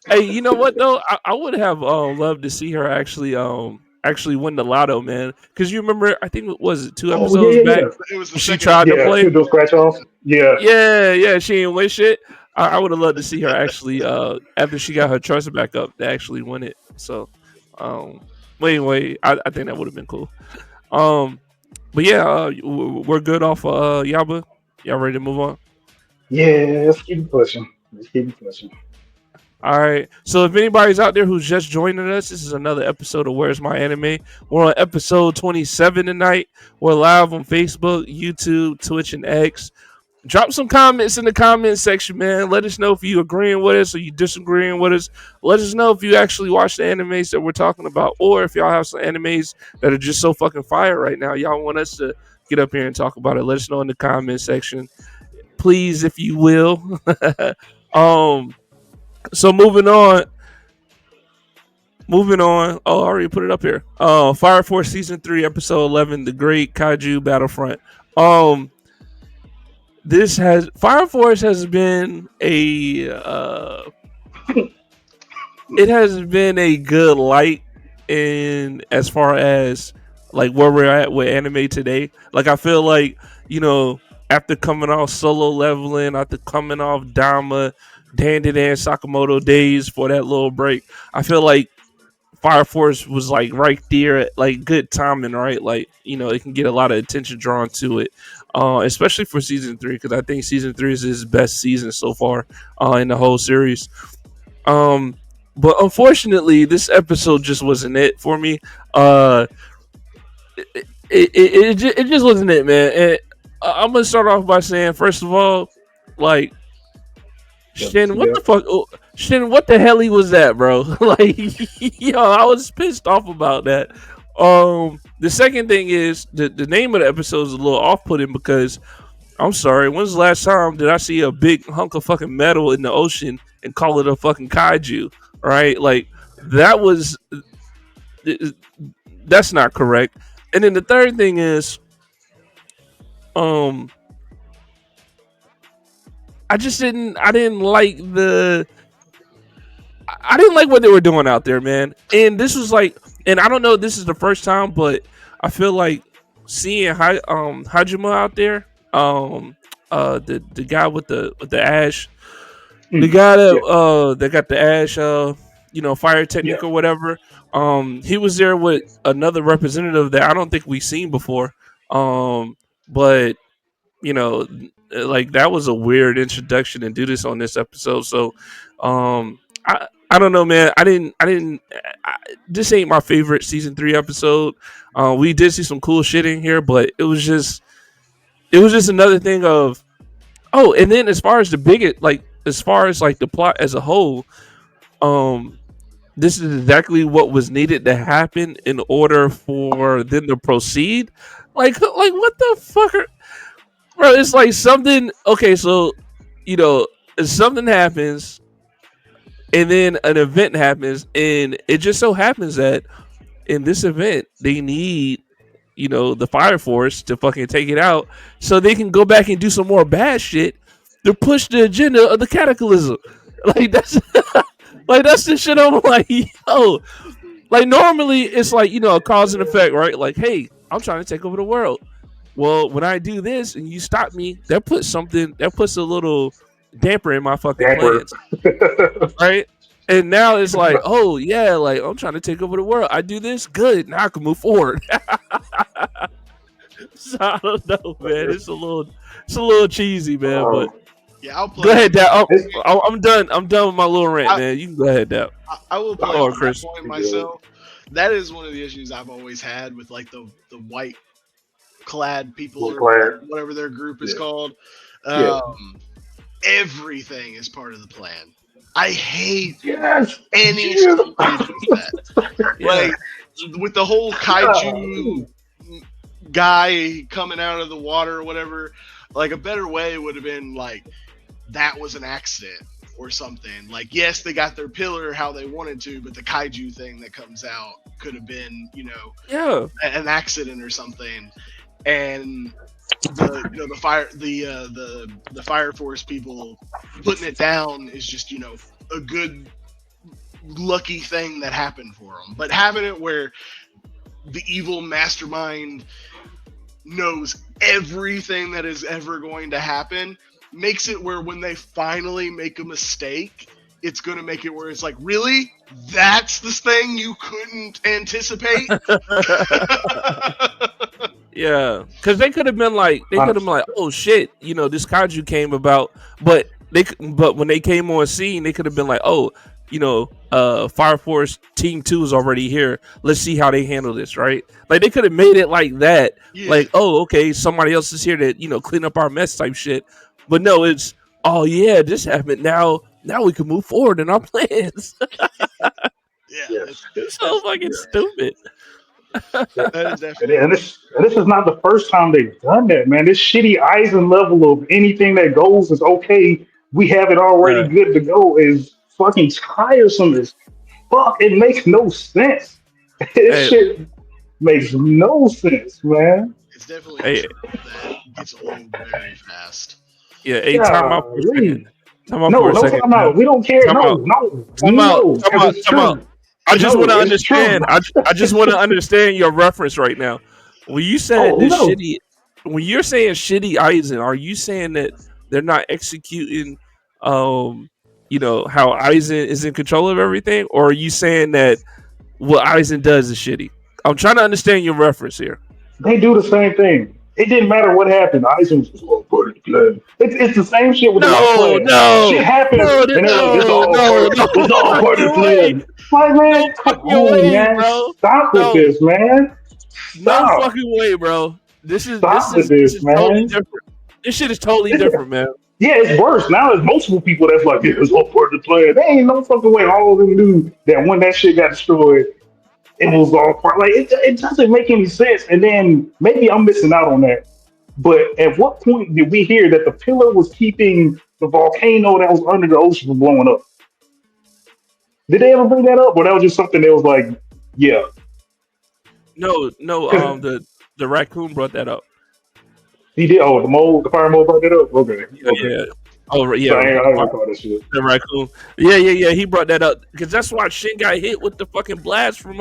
Hey, you know what though? I would have loved to see her actually win the lotto, man. Because you remember, I think it was 2 episodes back. It was the She second. tried to Yeah, play. shoot those scratch offs. Yeah. Yeah, she didn't win shit. I would have loved to see her actually after she got her trust back up to actually win it. So, wait, I think that would have been cool. But yeah, we're good off Yaba. Y'all ready to move on? Yeah, let's keep it pushing. All right. So if anybody's out there who's just joining us, this is another episode of Where's My Anime. We're on episode 27 tonight. We're live on Facebook, YouTube, Twitch, and X. Drop some comments in the comment section, man. Let us know if you agreeing with us or you disagreeing with us. Let us know if you actually watch the animes that we're talking about, or if y'all have some animes that are just so fucking fire right now. Y'all want us to get up here and talk about it. Let us know in the comment section, please, if you will. So moving on. Oh, I already put it up here. Fire Force Season 3, Episode 11, The Great Kaiju Battlefront. Fire Force has been it has been a good light in as far as like where we're at with anime today. Like I feel like, you know, after coming off Solo Leveling, after coming off Dama, Dandan and Sakamoto days for that little break, I feel like Fire Force was like right there at like good timing, right? Like, you know, it can get a lot of attention drawn to it, especially for season 3, because I think season 3 is his best season so far in the whole series. But unfortunately, this episode just wasn't it for me. It just wasn't it, man. And I'm gonna start off by saying, first of all, like, Shin, what the fuck? Shin, what the hell was that, bro? Like, yo, I was pissed off about that. The second thing is the name of the episode is a little off-putting because I'm sorry, when's the last time did I see a big hunk of fucking metal in the ocean and call it a fucking kaiju? Right? Like that's not correct. And then the third thing is, I didn't like what they were doing out there, man. And this was like, and I don't know if this is the first time, but I feel like seeing Hajime out there, the guy with the ash, the Mm. guy Yeah, that got the ash fire yeah, technique or whatever. He was there with another representative that I don't think we've seen before. But you know, like that was a weird introduction and do this on this episode. So, I don't know, man. This ain't my favorite season 3 episode. We did see some cool shit in here, but it was just another thing of and then as far as the biggest, like as far as like the plot as a whole, um, this is exactly what was needed to happen in order for them to proceed. Like what the fuck bro, it's like something. Okay, so you know, something happens, and then an event happens, and it just so happens that in this event they need the fire force to fucking take it out, so they can go back and do some more bad shit to push the agenda of the cataclysm. Like that's like that's the shit. I'm like, yo, like normally it's like a cause and effect, right? Like, hey, I'm trying to take over the world. Well, when I do this and you stop me, that puts a little damper in my fucking Dapper. plans, right? And now it's like, oh yeah, like I'm trying to take over the world. I do this, good. Now I can move forward. So I don't know, man. It's a little cheesy, man. But Yeah, I'll go play. ahead, Dad. I'm, It's- I'm done. I'm done with my little rant, I, man. You can go ahead, Dad. I will play Or on that Chris. point myself. That is one of the issues I've always had with like the white clad people Little or Claire. whatever their group is Yeah. called. Yeah. Everything is part of the plan. I hate Yes. any Yeah. story that does that. Yeah. Like with the whole kaiju guy coming out of the water or whatever. Like a better way would have been like that was an accident or something. Like yes, they got their pillar how they wanted to, but the kaiju thing that comes out could have been Yeah. an accident or something. And the fire the fire force people putting it down is just a good lucky thing that happened for them. But having it where the evil mastermind knows everything that is ever going to happen makes it where when they finally make a mistake, it's going to make it where it's like, really? That's the thing you couldn't anticipate? Yeah, because they could have been like, oh shit, this kaiju came about, but but when they came on scene, they could have been like, oh, Fire Force Team 2 is already here. Let's see how they handle this, right? Like they could have made it like that, Yeah. like, oh, okay, somebody else is here to clean up our mess type shit. But no, it's oh yeah, this happened. Now we can move forward in our plans. Yeah, Yes. It's so fucking stupid. that is And definitely. this is not the first time they've done that, man. This shitty Eisen level of anything that goes is okay. We have it already Right. good to go is fucking tiresome as fuck. It makes no sense. This Hey, shit makes no sense, man. It's definitely a hey, trope that gets old very fast. yeah. Hey, time out for a second. Golly. Time out No, for a no second. time out. We don't care. Time out. Time out. No, Time because out. it's Time out. true. I just want to No, it's true. understand. I just want to understand your reference right now. When you said Oh this no. shitty, when you're saying shitty Eisen, are you saying that they're not executing, how Eisen is in control of everything, or are you saying that what Eisen does is shitty? I'm trying to understand your reference here. They do the same thing. It didn't matter what happened. Eisen was just all part of the plan. It's the same shit with the No, plan. Shit no, happens, no, and they're like, no, no, no it's all part of the fucking way, plan. Like, no man, come fucking on, way, man. bro. Stop with No, this, man. no Stop. fucking way, bro. This is this Stop with is this this, is totally man. different. This shit is totally different, man. Yeah, it's worse. Now there's multiple people that's like, yeah, it's all part of the plan. They ain't no fucking way all of them knew that when that shit got destroyed, it was all part. Like, it doesn't make any sense. And then maybe I'm missing out on that. But at what point did we hear that the pillar was keeping the volcano that was under the ocean from blowing up? Did they ever bring that up? Or that was just something that was like, yeah. No, no. Because The raccoon brought that up. he did. Oh, the fire mode brought that up? Okay. Yeah, Okay. yeah. Oh, So yeah. I ain't recall that shit. The raccoon. Yeah, yeah, yeah. He brought that up because that's why Shin got hit with the fucking blast from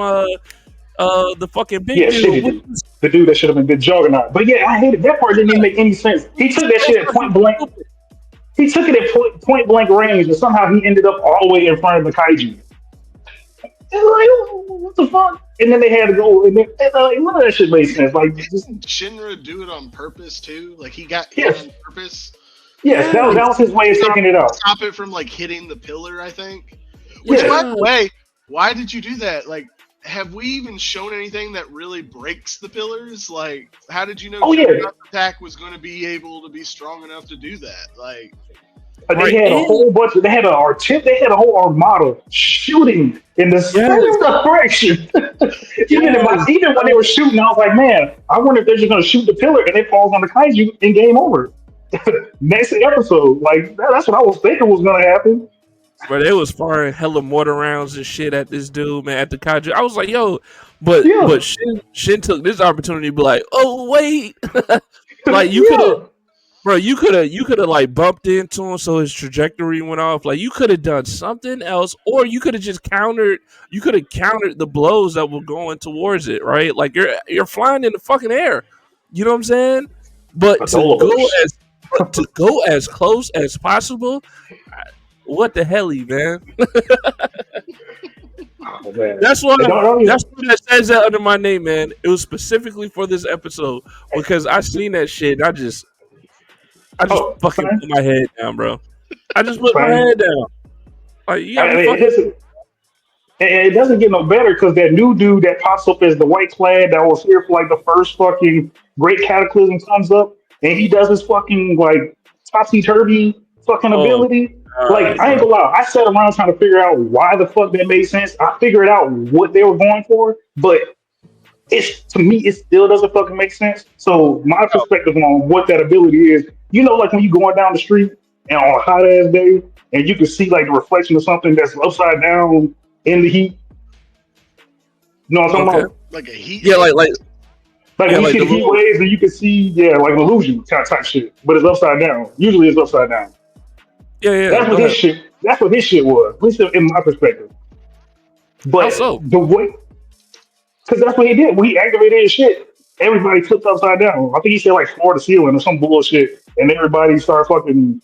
the fucking big Yeah, dude. shitty dude. The dude that should have been the Juggernaut. But yeah, I hated that part. Didn't even make any sense. He took that shit at point blank. He took it at point blank range, and somehow he ended up all the way in front of the kaiju. And like, what the fuck? And then they had to go, and none of that shit made sense. Like, just Didn't Shinra do it on purpose too? Like he got hit yes, on purpose yes, that, Yeah, that was his way of taking it out. stop it from like hitting the pillar, I think. Which, Yeah. by yeah. the way, why did you do that? Like, have we even shown anything that really breaks the pillars? Like, how did you know Oh yeah, Juggernaut's attack was going to be able to be strong enough to do that? Like, they Right. had a And whole bunch. They had a whole armada shooting in the yes, same direction. yes. Even when they were shooting, I was like, man, I wonder if they're just gonna shoot the pillar and it falls on the kaiju and game over. Next episode, like that's what I was thinking was gonna happen. But they was firing hella mortar rounds and shit at this dude, man, at the kaiju. I was like, yo, but Yeah, Shin took this opportunity to be like, oh wait, like yeah. you could have like bumped into him so his trajectory went off. Like you could have done something else, or you could have just countered. You could have countered the blows that were going towards it, right? Like you're flying in the fucking air. You know what I'm saying? But to go Adolos. as to go as close as possible. What the hell, man? Oh man. That's why. And don't even, That's why that says that under my name, man. It was specifically for this episode because I seen that shit. And I just oh, fucking fine, put my head down, bro. I just put my fine. head down. Like you got I me mean, fucking. it doesn't get no better because that new dude that pops up as the white clad that was here for like the first fucking Great Cataclysm comes up and he does his fucking like topsy turvy fucking Oh ability. Like God, I ain't bro. gonna lie, I sat around trying to figure out why the fuck that made sense. I figured out what they were going for, but it's to me it still doesn't fucking make sense. So my No. perspective on what that ability is, like when you going down the street and on a hot ass day and you can see like the reflection of something that's upside down in the heat. You know what I'm talking Okay. about? like a heat Yeah, ray. Like yeah, when you like see the the heat little. waves and you can see, yeah, like an illusion type shit, but it's upside down. Usually it's upside down. Yeah, yeah. That's what Go his ahead. shit. That's what his shit was, at least in my perspective. How But so? the way, because that's what he did. When he activated his shit, everybody flipped upside down. I think he said like floor to ceiling or some bullshit, and everybody started fucking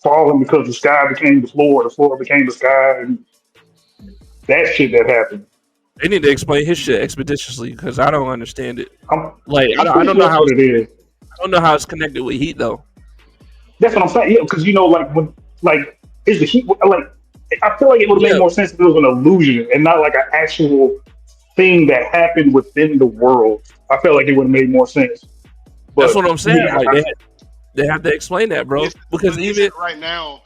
falling because the sky became the floor became the sky, and that shit that happened. They need to explain his shit expeditiously because I don't understand it. I'm, Like I'm I pretty don't sure know that's how what it is. I don't know how it's connected with heat though. That's what I'm saying. Yeah, because like when like is the heat like I feel like it would have made Yeah, more sense if it was an illusion and not like an actual thing that happened within the world. I felt like it would have made more sense. that's But what I'm saying. yeah, Like they have to explain that, bro. If, Because but even isn't right now,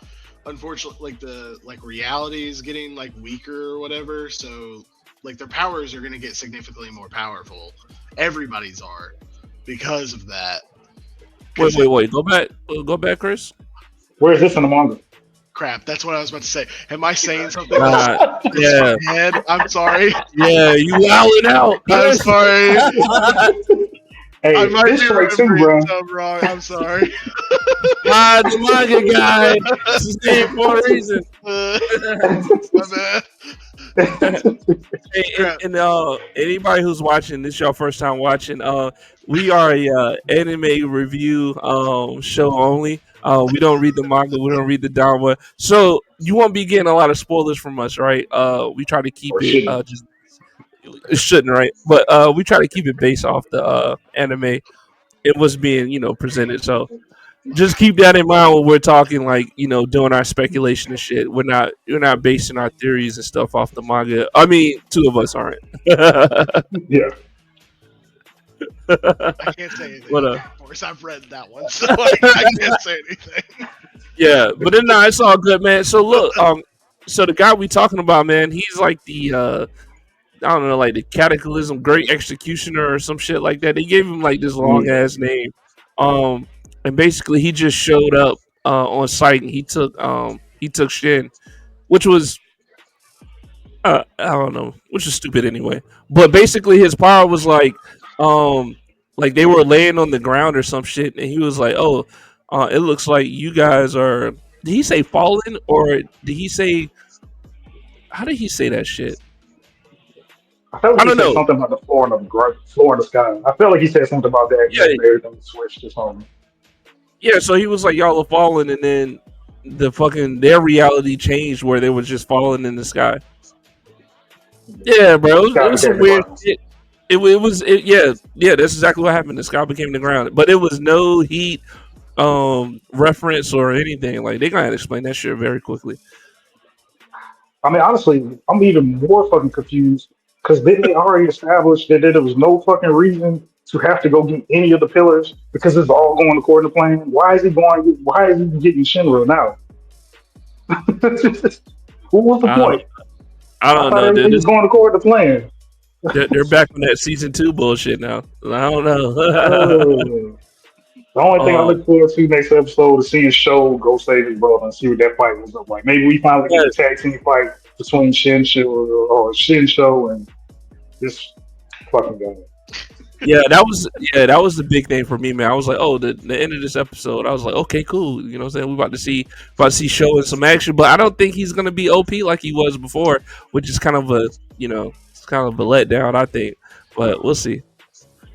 unfortunately, like the like reality is getting like weaker or whatever. So like their powers are going to get significantly more powerful. Everybody's are because of that. Because wait, go back, Chris. where's this in the manga? crap, that's what I was about to say. Am I saying something that's Yeah, bad? I'm sorry. yeah, you wilding out, I'm Chris. sorry. I Hey, might this be straight too, remembering bro. something wrong. I'm sorry. The manga guy. This is name for a reason. My bad. Crap. And anybody who's watching this, your first time watching, we are a anime review show only. We don't read the manga, we don't read the drama, so you won't be getting a lot of spoilers from us, right? We try to keep or it shitting. just it shouldn't, right? But we try to keep it based off the anime and what's being presented. So just keep that in mind when we're talking, like doing our speculation and shit. We're not basing our theories and stuff off the manga. I mean, two of us aren't. Yeah. I can't say anything. But Of course, I've read that one, so I can't say anything. yeah, but then no, it's all good, man. So look, so the guy we talking about, man, he's like the I don't know, like the Cataclysm Great Executioner or some shit like that. They gave him like this long Yeah. ass name, and basically he just showed up on site and he took Shin, which was I don't know, which is stupid anyway. But basically, his power was like they were laying on the ground or some shit, and he was like, "Oh, it looks like you guys are." Did he say fallen or did he say? How did he say that shit? I felt like I he don't said know. something about the floor in the sky. I felt like he said something about that, and Yeah, then everything switched or something. yeah. So he was like, "Y'all are falling," and then their reality changed where they were just falling in the sky. Yeah, bro. The It sky was some became the weird ground. shit. Yeah. That's exactly what happened. The sky became the ground, but it was no heat reference or anything. Like they gonna have to explain that shit very quickly. I mean, honestly, I'm even more fucking confused because didn't they already establish that there was no fucking reason to have to go get any of the pillars because it's all going according to plan? Why is he going? Why is he getting Shinra now? What was the I don't point? I I don't thought know, dude. everything was going according to plan. They're back on that season 2 bullshit now. I don't know. Uh, the only thing I um, look forward to next episode is seeing Show go save his brother and see what that fight was up like. Maybe we finally get yeah, the tag team fight between Shin Show and this fucking guy. that was the big thing for me, man. I was like, oh, the end of this episode, I was like, okay, cool. You know what I'm saying? We about to see Show in some action, but I don't think he's gonna be OP like he was before, which is kind of a it's kind of a letdown, I think. But we'll see.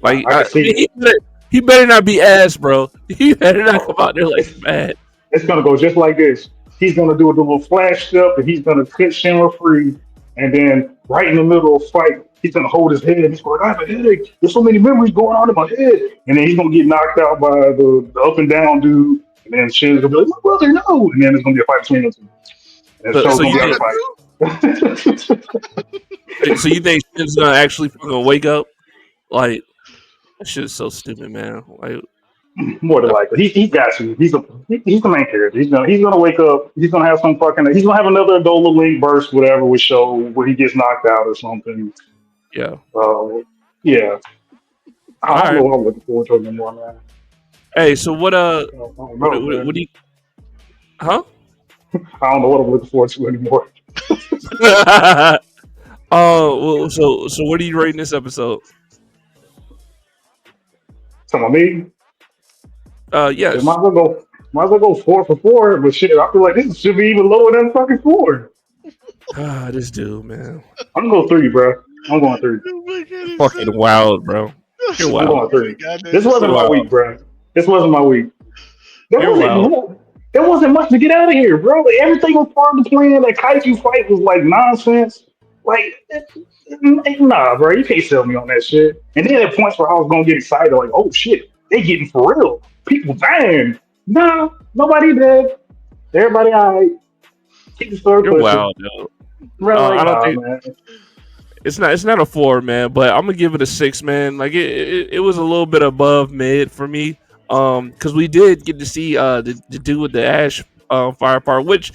Like I can see he better not be ass, bro. He better not come oh, out there like it's bad. it's gonna go just like this. He's gonna do a little flash step and he's gonna cut Shinra free, and then right in the middle of the fight, he's gonna hold his head. He's going, I have a headache. There's so many memories going on in my head, and then he's gonna get knocked out by the up and down dude, and then Shin's gonna be like, my brother, no, and then there's gonna be a fight between them two, and the show's So gonna you be on think the fight. Shin's gonna actually fucking wake up? Like that shit is so stupid, man. Like More than likely, he got you. He's the main character. He's gonna wake up. He's gonna have some fucking. He's gonna have another Dola Link burst, whatever, with Show where he gets knocked out or something. yeah. Yeah, I All don't know right. what I'm looking forward to anymore, man. Hey, so what I don't know, what man. do you huh? I don't know what I'm looking forward to anymore. Well, so what are you rating this episode? So I mean, it Yes. might as well go 4 for 4. But shit, I feel like this should be even lower than fucking 4. This dude, man. I'm gonna go 3, bro. I'm going 3. Oh my god, he's Fucking wild, bro. You're I'm wild. going 3. This You're wasn't my wild. week, bro. This wasn't my week. There You're wild. wasn't there wasn't much to get out of here, bro. Like, everything was part of the plan. That kaiju fight was like nonsense. Like, nah, bro, you can't sell me on that shit. And then at points where I was gonna get excited, like, oh shit, they getting for real. People dying. Nah, nobody dead. Everybody alright. Keep the story You're pushing. wild, yo. Bro, like, I don't nah, think man. it's not a 4, man, but I'm gonna give it a 6, man. Like it was a little bit above mid for me. Because we did get to see the dude with the ash fire part, which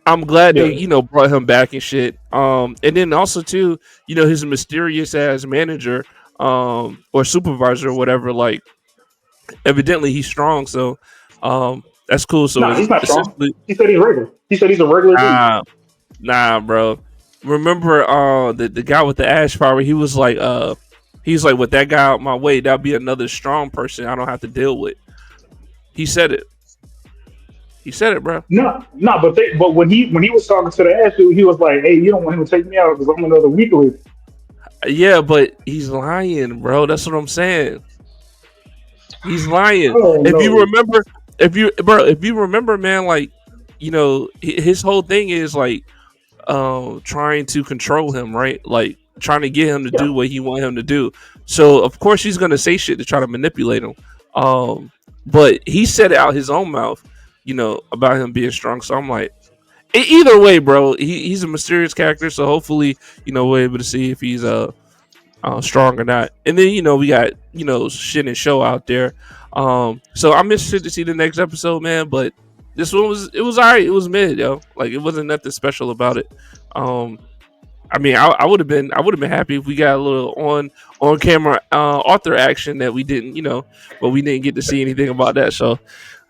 I'm glad they Yeah. brought him back and shit. And then also too, his mysterious ass manager or supervisor or whatever. Like evidently he's strong, so that's cool. So Nah, it's he's not strong. essentially He said he's regular. He said he's a regular dude. nah, nah, bro. Remember the guy with the ash power? He's like with that guy out my way, that'll be another strong person I don't have to deal with. He said it. He said it, bro. No, but when he was talking to the ass dude, he was like, "Hey, you don't want him to take me out because I'm another weakling." Yeah, but he's lying, bro. That's what I'm saying. He's lying. Oh If you no. remember, if you remember, man, like his whole thing is like trying to control him, right? Like trying to get him to Yeah. do what he want him to do. So of course he's gonna say shit to try to manipulate him. But he said it out his own mouth, about him being strong. So I'm like, either way, bro, he's a mysterious character. So hopefully, we're able to see if he's strong or not. And then we got shit and show out there. So I'm interested to see the next episode, man. But this one was alright. It was mid, yo. Like it wasn't nothing special about it. I mean, I would have been happy if we got a little on camera author action that we didn't, but we didn't get to see anything about that. So,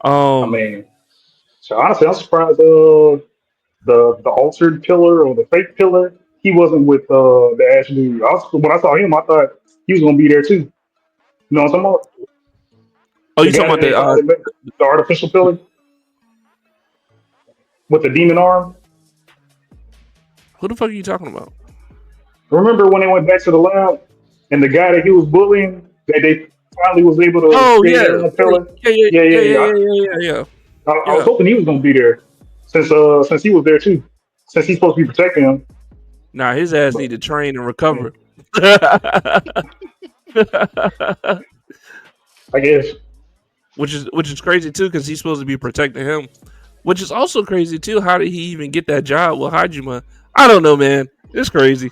I um, mean, so honestly, I'm surprised. The altered pillar or the fake pillar, he wasn't with the ass dude. When I saw him, I thought he was gonna be there too. You know what I'm talking about? oh, The you guy talking that about they finally met, the artificial pillar with the demon arm. who the fuck are you talking about? Remember when they went back to the lab and the guy that he was bullying, that they finally was able to Oh stay yeah, down and tell him? yeah, yeah, Yeah, yeah, yeah, yeah, yeah. yeah, yeah, yeah, I was yeah. hoping he was gonna be there since he was there too, since he's supposed to be protecting him. Nah, his ass But need to train and yeah, recover. I guess. which is crazy too, because he's supposed to be protecting him. Which is also crazy too. How did he even get that job with Hajima? I don't know, man. It's crazy.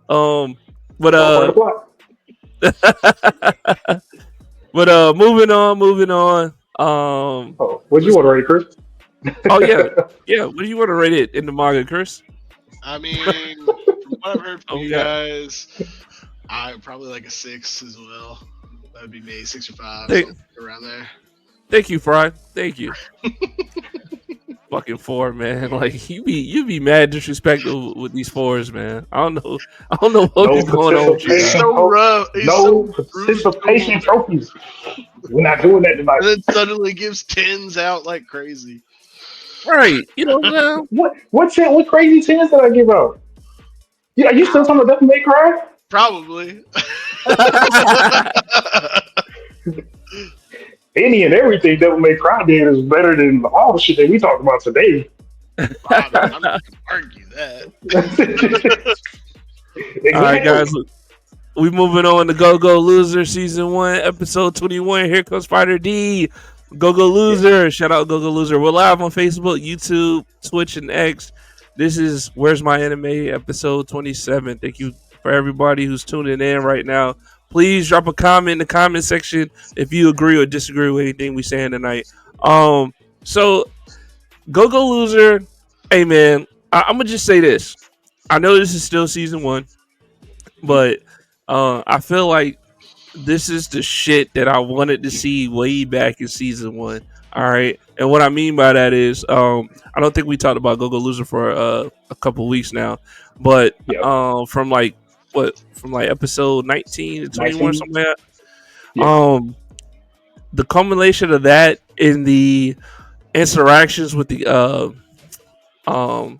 Um, but It's all part of the plot. moving on, moving on. Oh, what'd you Let's, want already, Chris? oh yeah, yeah. What do you want to rate it in the manga, Chris? I mean, from what I've heard from Oh you yeah. guys, I probably like a 6 as well. That would be me, 6 or 5, Thank, something around there. thank you, Fry. Thank you. Fucking 4, man. Like you be mad disrespectful with these 4s, man. I don't know what No be going on with you He's guys. participation. so rough. He's No so rude to participation him. trophies. We're not doing that tonight. And then suddenly gives 10s out like crazy. Right. You know what I'm What crazy tens did I give out? Yeah, are you still talking about Devil May Cry? Probably. saying? Any and everything Devil May Cry did is better than all the shit that we talked about today. I mean, I'm not gonna argue that. All right, Exactly. guys. Look, we moving on to Go Go Loser season 1, episode 21. Here comes Fighter D. Go Go Loser. Shout out Go Go Loser. We're live on Facebook, YouTube, Twitch, and X. This is Where's My Anime, episode 27. Thank you for everybody who's tuning in right now. Please drop a comment in the comment section if you agree or disagree with anything we saying tonight. So Go Go Loser. Hey man, I'm gonna just say this. I know this is still season 1, but I feel like this is the shit that I wanted to see way back in season 1. All right, and what I mean by that is, I don't think we talked about Go Go Loser for a couple weeks now, but Yep. from like episode 19 to 21, 19. something like that. Yeah. The culmination of that in the interactions um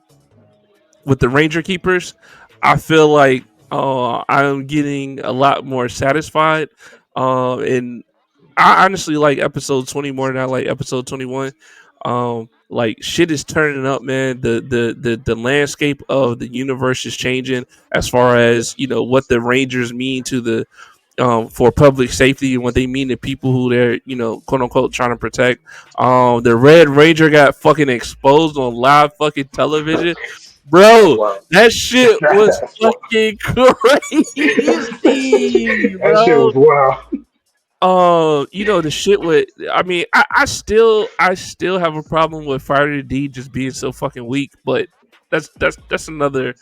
with the Ranger Keepers, I feel like I'm getting a lot more satisfied. And I honestly like episode 20 more than I like episode 21. Like shit is turning up, man. The landscape of the universe is changing as far as what the Rangers mean to the for public safety and what they mean to people who they're quote unquote trying to protect. The Red Ranger got fucking exposed on live fucking television. Oh Bro, wow. that shit was That's wild. fucking crazy, That shit bro. was wild. The shit with. I mean, I still have a problem with Fighter D just being so fucking weak, but that's another.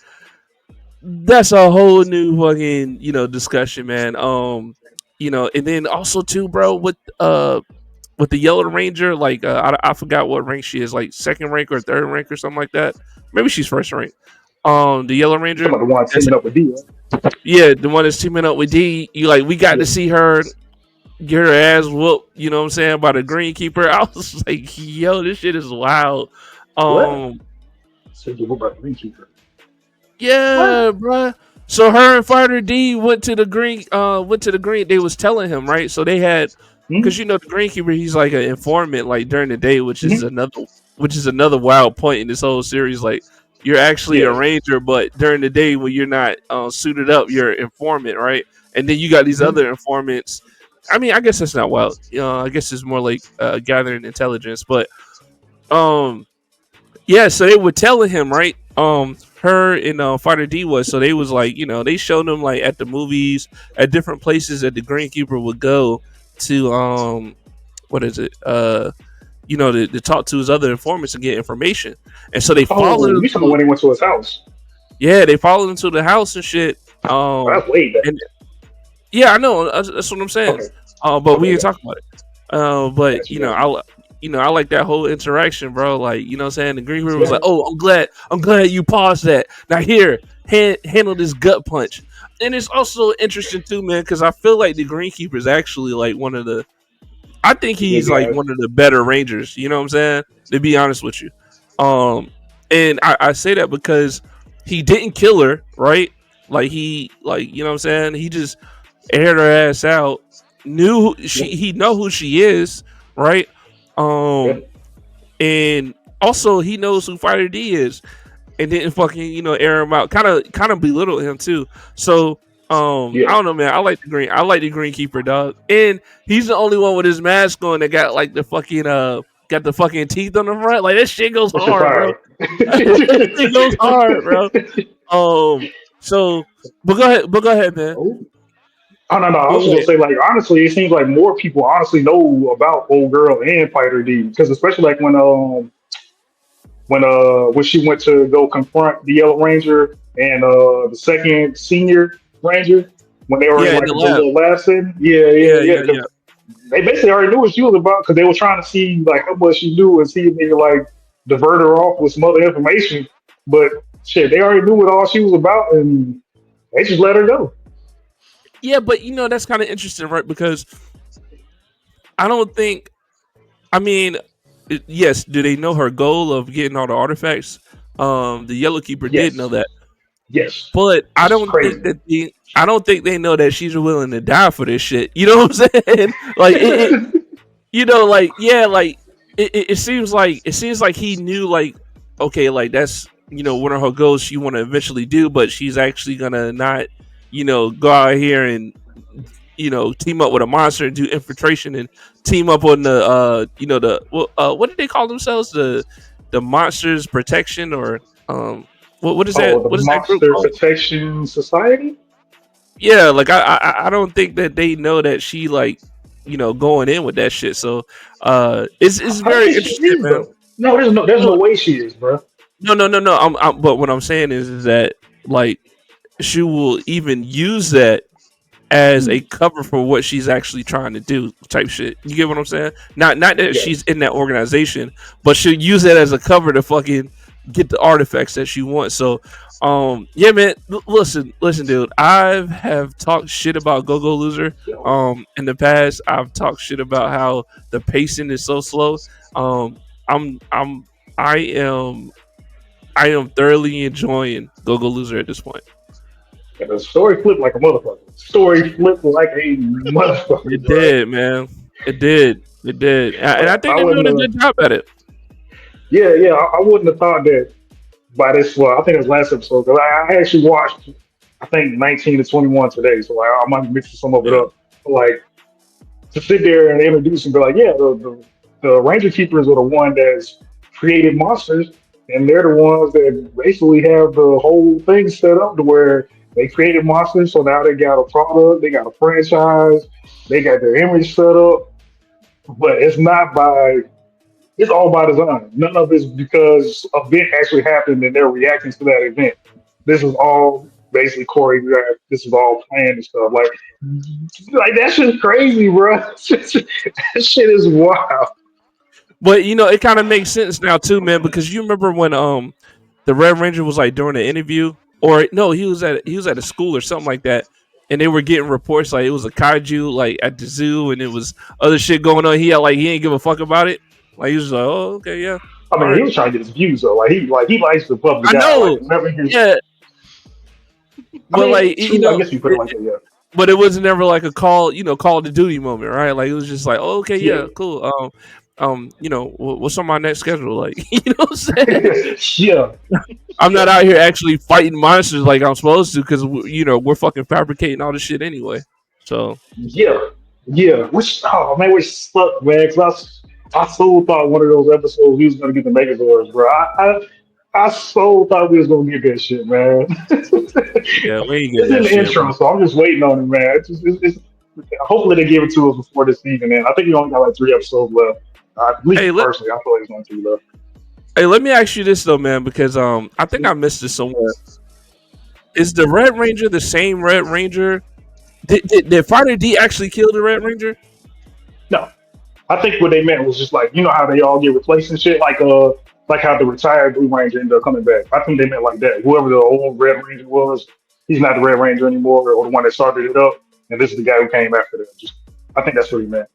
That's a whole new fucking discussion, man. And then also too, bro, with the Yellow Ranger, like I forgot what rank she is, like second rank or third rank or something like that. Maybe she's first rank. The Yellow You Ranger, talking about the one that's teaming up with D? Right? yeah, the one that's teaming up with D. We got Yeah. to see her get her ass whooped. You know what I'm saying, by the Greenkeeper. I was like, yo, this shit is wild. What? Um, So you about the Greenkeeper? What? yeah, bruh. So her and Fighter D went to the green. They was telling him, right. So they had, Hmm. because the Greenkeeper, he's like an informant, like during the day, Hmm. which is another wild point in this whole series. Like you're actually a Yeah. ranger, but during the day when you're not suited up, you're an informant, right? And then you got these Hmm. other informants. I mean, I guess that's not wild. I guess it's more like gathering intelligence, but um yeah, so they were telling him, right? Her and Fighter D was, so they was like, they showed him like at the movies, at different places that the Greenkeeper would go to, what is it? To talk to his other informants and get information. And so they followed Oh, him you talking about to, when he went to his house? yeah, they followed him to the house and shit. Oh, that's way back. And yeah, I know that's what I'm saying. Okay. But we Okay. didn't talk about it. But Gotcha. Gotcha. I like that whole interaction, bro. Like, what I'm saying? The Green River was Yeah. like, "Oh, I'm glad you paused that. Now here, handle this gut punch." And it's also interesting too, man, because I feel like the Greenkeeper is actually like one of the. I think Good he's like guy. one of the better Rangers. You know what I'm saying? To be honest with you, and I say that because he didn't kill her, right? Like he, like, you know what I'm saying? He just aired her ass out. Knew he know who she is, right? Yeah. And also he knows who Fighter D is, and didn't fucking air him out. Kind of belittle him too. So I Yeah. don't know, man. I like the green. I like the greenkeeper, dog. And he's the only one with his mask on that got like the fucking got the fucking teeth on the front. Like that shit goes That's your hard, bro. fire. That shit goes hard, bro. So, but go ahead, man. Oh. Oh no, no. I was Go just gonna ahead. say, like, honestly, it seems like more people honestly know about Old Girl and Fighter D, because especially like when she went to go confront the Yellow Ranger and the second senior Ranger when they were in Yeah, in like the the lab. little lab setting. Yeah, yeah, Yeah, yeah. yeah, yeah. Because they basically already knew what she was about because they were trying to see like how much she knew and see if they could like divert her off with some other information. But shit, they already knew what all she was about and they just let her go. Yeah, but that's kind of interesting, right? Because I don't think. I mean, yes. Do they know her goal of getting all the artifacts? The Yellow Keeper did know Yes, that, yes. but I It's don't think crazy. that I don't think they know that she's willing to die for this shit. You know what I'm saying? Like like, yeah, like it seems like he knew, like, okay, like that's one of her goals she want to eventually do, but she's actually gonna not go out here and team up with a monster and do infiltration and team up on the what did they call themselves, the monsters protection, or what is that, Oh, the what is that group Monster called? Protection Society? Yeah, like I don't think that they know that she, like, going in with that shit. So it's I don't very think she interesting, is man. though. No, there's no way she is, bro. No. But what I'm saying is that, like, she will even use that as a cover for what she's actually trying to do, type shit. You get what I'm saying? Not that she's Yes. in that organization, but she'll use it as a cover to fucking get the artifacts that she wants. So yeah, man, listen, dude. I have talked shit about Go Go Loser in the past. I've talked shit about how the pacing is so slow. Um I'm I am I am thoroughly enjoying Go Go Loser at this point. And the story flipped like a motherfucker. Story flipped like a motherfucker, It bro. did, man. It did. It did. And I think I they're wouldn't doing a have. good job at it. Yeah, yeah. I wouldn't have thought that by this. Well, I think it was last episode because I actually watched. I think 19 to 21 today, so like, I might be mixing some of it Yeah. up. But, like to sit there and introduce and be like, yeah, the Ranger Keepers are the one that's created monsters, and they're the ones that basically have the whole thing set up to where they created monsters. So now they got a product, they got a franchise, they got their image set up, but it's not by. It's all by design. None of it's because an event actually happened and they're reacting to that event. This is all basically choreographed. This is all planned and stuff. Like that shit's crazy, bro. That shit is wild. But it kind of makes sense now too, man, because you remember when the Red Ranger was like during an interview, or no, he was at a school or something like that, and they were getting reports like it was a kaiju like at the zoo, and it was other shit going on. He ain't give a fuck about it. Like he was just like, oh, okay, yeah, I all mean, he right. was trying to get his views though. He likes the public I guy. Like know, whenever he, yeah, I but mean, like true. I guess you put it like that. Yeah, but it was never like a call of duty moment, right? Like it was just like, oh, okay, yeah, yeah, cool. What's on my next schedule? Like, you know what I'm saying? yeah, I'm yeah, not out here actually fighting monsters like I'm supposed to, because we're fucking fabricating all this shit anyway. So yeah, yeah. Which oh man, which sucked, man. Because I so thought one of those episodes he was gonna get the Megazords, bro. I so thought we was gonna get that shit, man. yeah, we ain't It's getting in that the shit, intro, bro. so I'm just waiting on it, man. Hopefully they give it to us before this season. And I think we only got like 3 episodes left. At least Hey, personally, I feel like it's only 3 left. let me ask you this though, man, because I think I missed this somewhere. Is the Red Ranger the same Red Ranger? Did Fighter D actually kill the Red Ranger? No, I think what they meant was just like you know how they all get replaced and shit, like how the retired Blue Ranger ended up coming back. I think they meant like that. Whoever the old Red Ranger was, he's not the Red Ranger anymore, or the one that started it up, and this is the guy who came after them. Just, I think that's what he meant.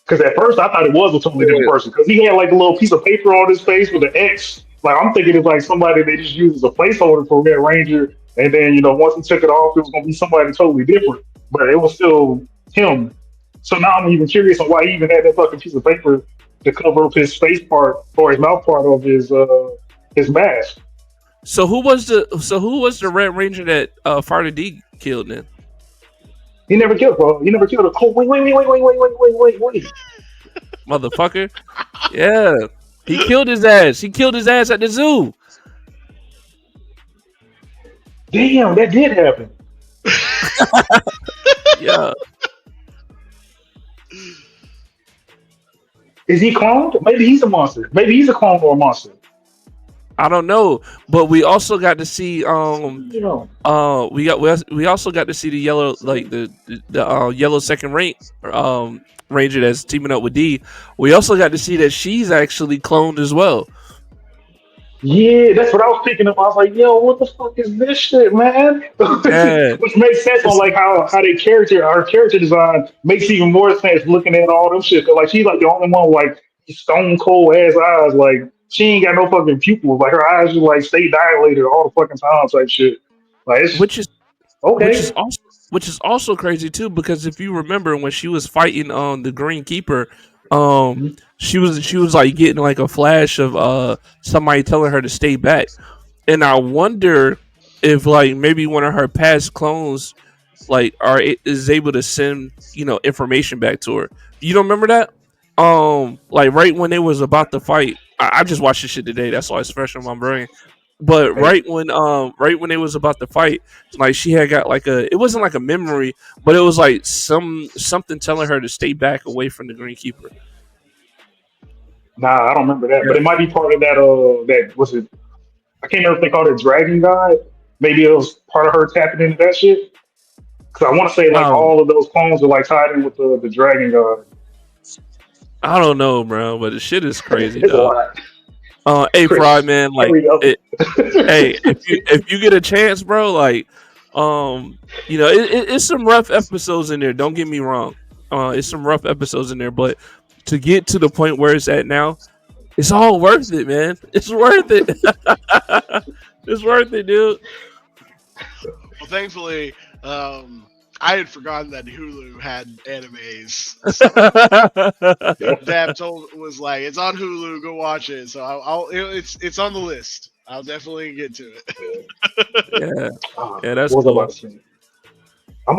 Because at first I thought it was a totally different Yeah. person because he had like a little piece of paper on his face with an X. Like I'm thinking it's like somebody they just used as a placeholder for Red Ranger, And then once he took it off, it was gonna be somebody totally different, but it was still him. So now I'm even curious on why he even had that fucking piece of paper to cover up his face part or his mouth part of his mask. So who was the Red Ranger that Farter D killed then? He never killed, bro. He never killed a. Oh, wait. Motherfucker. Yeah. He killed his ass. He killed his ass at the zoo. Damn, that did happen. Yeah. Is he cloned? Maybe he's a monster. Maybe he's a clone or a monster. I don't know, but we also got to see we also got to see the yellow the yellow second ranger that's teaming up with D. We also got to see that she's actually cloned as well. Yeah, that's what I was picking up. I was like, yo, what the fuck is this shit, man? Yeah. Which makes sense on like how our character design makes even more sense looking at all them shit. 'Cause, like she's like the only one with, like stone cold ass eyes. Like she ain't got no fucking pupils. Like her eyes just like stay dilated all the fucking time type shit. Like it's which is okay. which is also crazy too, because if you remember when she was fighting the Green Keeper, um she was like getting like a flash of somebody telling her to stay back. And I wonder if like maybe one of her past clones like is able to send information back to her. You don't remember that? Like right when they was about to fight, I just watched this shit today. That's why it's fresh in my brain. But right when it was about to fight, like she had got like it wasn't like a memory, but it was like something telling her to stay back away from the Green Keeper. Nah, I don't remember that, but Yeah. it might be part of that. That was it. I can't remember if they called it Dragon God. Maybe it was part of her tapping into that shit. Because I want to say like Um, all of those clones are like tied in with the Dragon God. I don't know, bro, but the shit is crazy, It's a dog. lot. Hey, Fry, Chris, man, like hurry up. it. Hey, if you get a chance, bro, like, it's some rough episodes in there. Don't get me wrong. It's some rough episodes in there, but to get to the point where it's at now, it's all worth it, man. It's worth it. It's worth it, dude. Well, thankfully, I had forgotten that Hulu had animes. Yeah. Dab was like, "It's on Hulu. Go watch it." So it's on the list. I'll definitely get to it. Yeah, yeah, that's What was I cool. about to say? I'm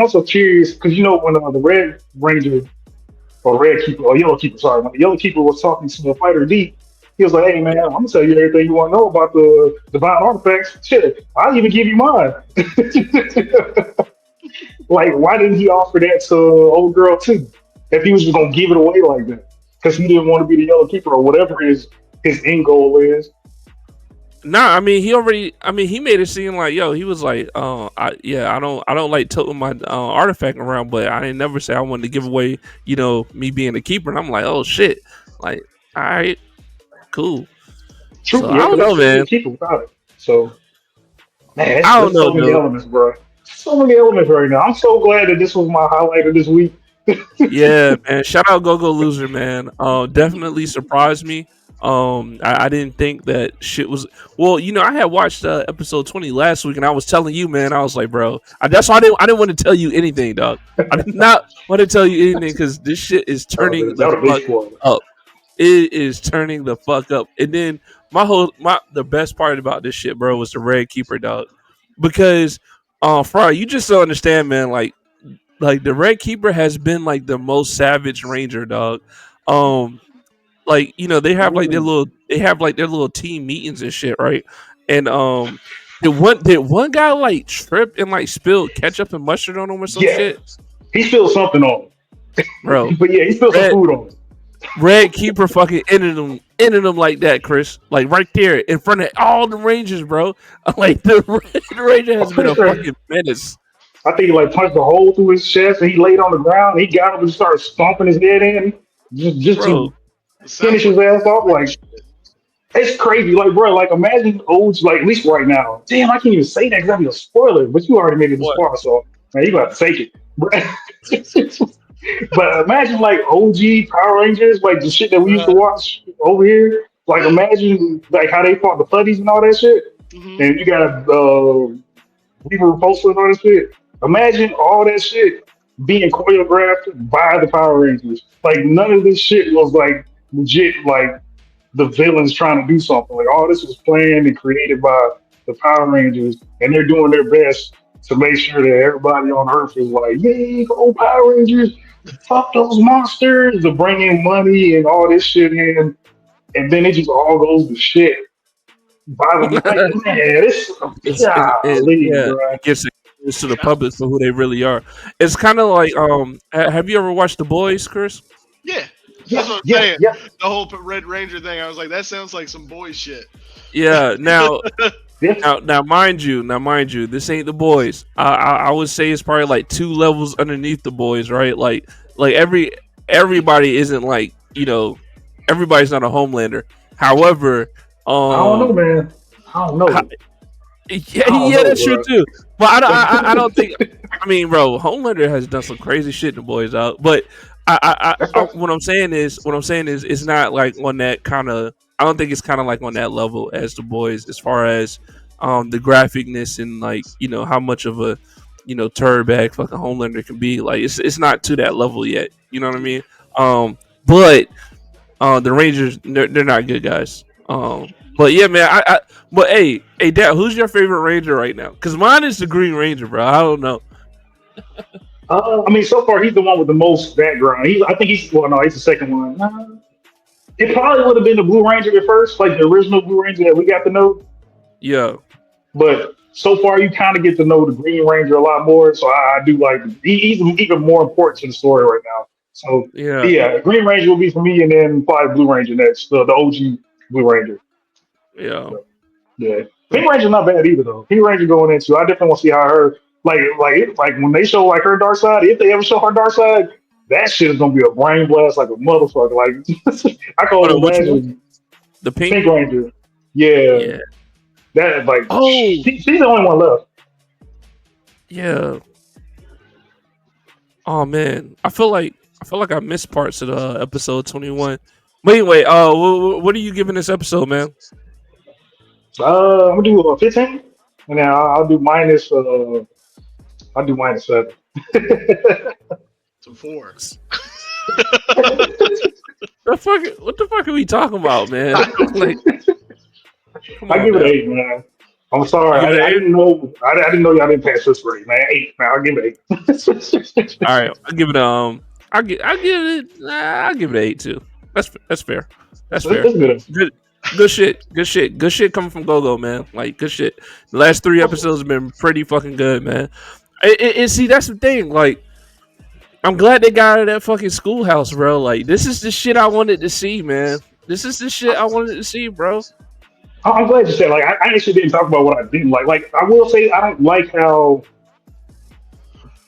also curious because when the Red Ranger or Red Keeper or Yellow Keeper, sorry, when the Yellow Keeper was talking to the Fighter D, he was like, "Hey man, I'm gonna tell you everything you want to know about the divine artifacts. Shit, I'll even give you mine." Like, why didn't he offer that to old girl too? If he was just gonna give it away like that, because he didn't want to be the Yellow Keeper or whatever his end goal is. Nah, I mean he made it seem like he was like, I don't like toting my artifact around, but I didn't never say I wanted to give away, me being a keeper. And I'm like, oh shit, like, all right, cool. True, So I yeah, don't because know, that's just be a man. keeper without it. So man, I don't there's know, so many dude. elements, bro. So many elements right now. I'm so glad that this was my highlight of this week. Yeah, man. Shout out Go Go Loser, man. Definitely surprised me. I didn't think that shit was well. I had watched episode 20 last week, and I was telling you, man. I was like, bro, that's why I didn't want to tell you anything, dog. I did not want to tell you anything because this shit is turning That the was a big fuck spoiler. up. It is turning the fuck up. And then the best part about this shit, bro, was the Red Keeper, dog. Because Fry, you just don't understand, man. Like the Red Keeper has been like the most savage ranger, dog. Like Mm. they have like their little team meetings and shit, right? And did one guy like trip and like spill ketchup and mustard on him or some Yeah, shit, he spilled something on bro? him, but yeah, he spilled some Red food on him. Red Keeper fucking ended him like that, Chris. Like right there in front of all the Rangers, bro. Like the Red Ranger I'm has been pretty a sure. fucking menace, I think he like punched a hole through his chest, and he laid on the ground. He got up and started stomping his head in, just bro. to It finish sounds like his ass off. Like it's crazy. Like bro, like imagine old like at least right now. Damn, I can't even say that because that'd be a spoiler. But you already made it this What? far, so man, you got to take it. But imagine like OG Power Rangers, like the shit that we used to uh, watch over here. Like imagine like how they fought the putties and all that shit. Hmm. and you got Weaver Repulsor and all this shit. Imagine all that shit being choreographed by the Power Rangers. Like none of this shit was like legit. Like the villains trying to do something. Like all this was planned and created by the Power Rangers, and they're doing their best to make sure that everybody on Earth is like, "Yay, go Power Rangers! Fuck those monsters!" To bring in money and all this shit in, and then it just all goes to shit. By the like, man, it's golly, Yeah, bro. it gives it to the public for who they really are. It's kind of like have you ever watched The Boys, Chris? Yeah, that's Yeah, what I'm yeah, saying. yeah, The whole Red Ranger thing, I was like, that sounds like some boy shit. Yeah. yeah. Now, mind you, this ain't The Boys. I would say it's probably like two levels underneath The Boys, right? Like everybody isn't like everybody's not a Homelander. However, I don't know, um, man. I don't ho- know. yeah, I don't yeah, know, that's true bro. too. But I don't think. I mean, bro, Homelander has done some crazy shit in The Boys out. But That's fine. what I'm saying is, it's not like on that kind of. I don't think it's kind of like on that level as The Boys, as far as the graphicness and like how much of a turd bag fucking Homelander can be. Like it's not to that level yet. You know what I mean? But the Rangers, they're not good guys. But yeah, man. But hey, Dad, who's your favorite Ranger right now? Because mine is the Green Ranger, bro. I don't know. I mean, so far he's the one with the most background. I think he's well, no, he's the second one. It probably would have been the Blue Ranger at first, like the original Blue Ranger that we got to know. Yeah, But so far, you kind of get to know the Green Ranger a lot more. So I do like he's even more important to the story right now. So yeah, yeah, Green Ranger will be for me, and then probably Blue Ranger next, the OG Blue Ranger. yeah. So, yeah, Pink Ranger's not bad either though. Pink Ranger going into, I definitely want to see how her like when they show like her dark side. If they ever show her dark side, that shit is gonna be a brain blast like a motherfucker. Like I can Hold only on, which one? imagine The pink? Pink Ranger. Yeah, Yeah. that like Oh, she's the only one left. yeah. Oh man, I feel like I missed parts of the episode 21. But anyway, what are you giving this episode, man? I'm gonna do 15, and then I'll do minus. I'll do minus 7. To 4. What the fuck are we talking about, man? Like, come I on give it now. 8, man. I'm You sorry, give it an I eight? didn't know. I didn't know y'all didn't pass this grade, man. 8, man. I'll give it 8. All right, I'll give it I'll give it an 8 too. That's fair. That's fair. It's good. Good good shit. Good shit. Good shit coming from Gogo, man. Like good shit. The last 3 episodes have been pretty fucking good, man. And see, that's the thing. Like, I'm glad they got out of that fucking schoolhouse, bro. Like, this is the shit I wanted to see, man. This is the shit I wanted to see, bro. I'm glad you said. Like, I actually didn't talk about what I didn't like. Like, I will say, I don't like how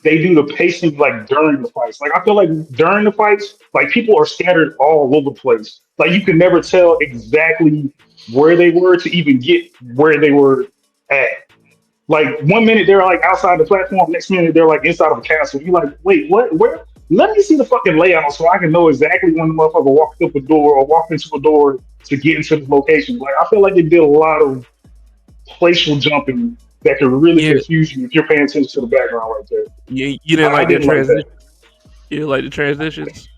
they do the pacing like during the fights. Like I feel like during the fights, like people are scattered all over the place. Like you can never tell exactly where they were to even get where they were at. Like 1 minute they're like outside the platform, next minute they're like inside of a castle. You're like, wait, what? Where? Let me see the fucking layout so I can know exactly when the motherfucker walked up a door or walked into a door to get into this location. Like I feel like they did a lot of spatial jumping that could really Yeah, confuse you if you're paying attention to the background right there. you didn't I like that didn't like transition. that. You didn't like the transitions.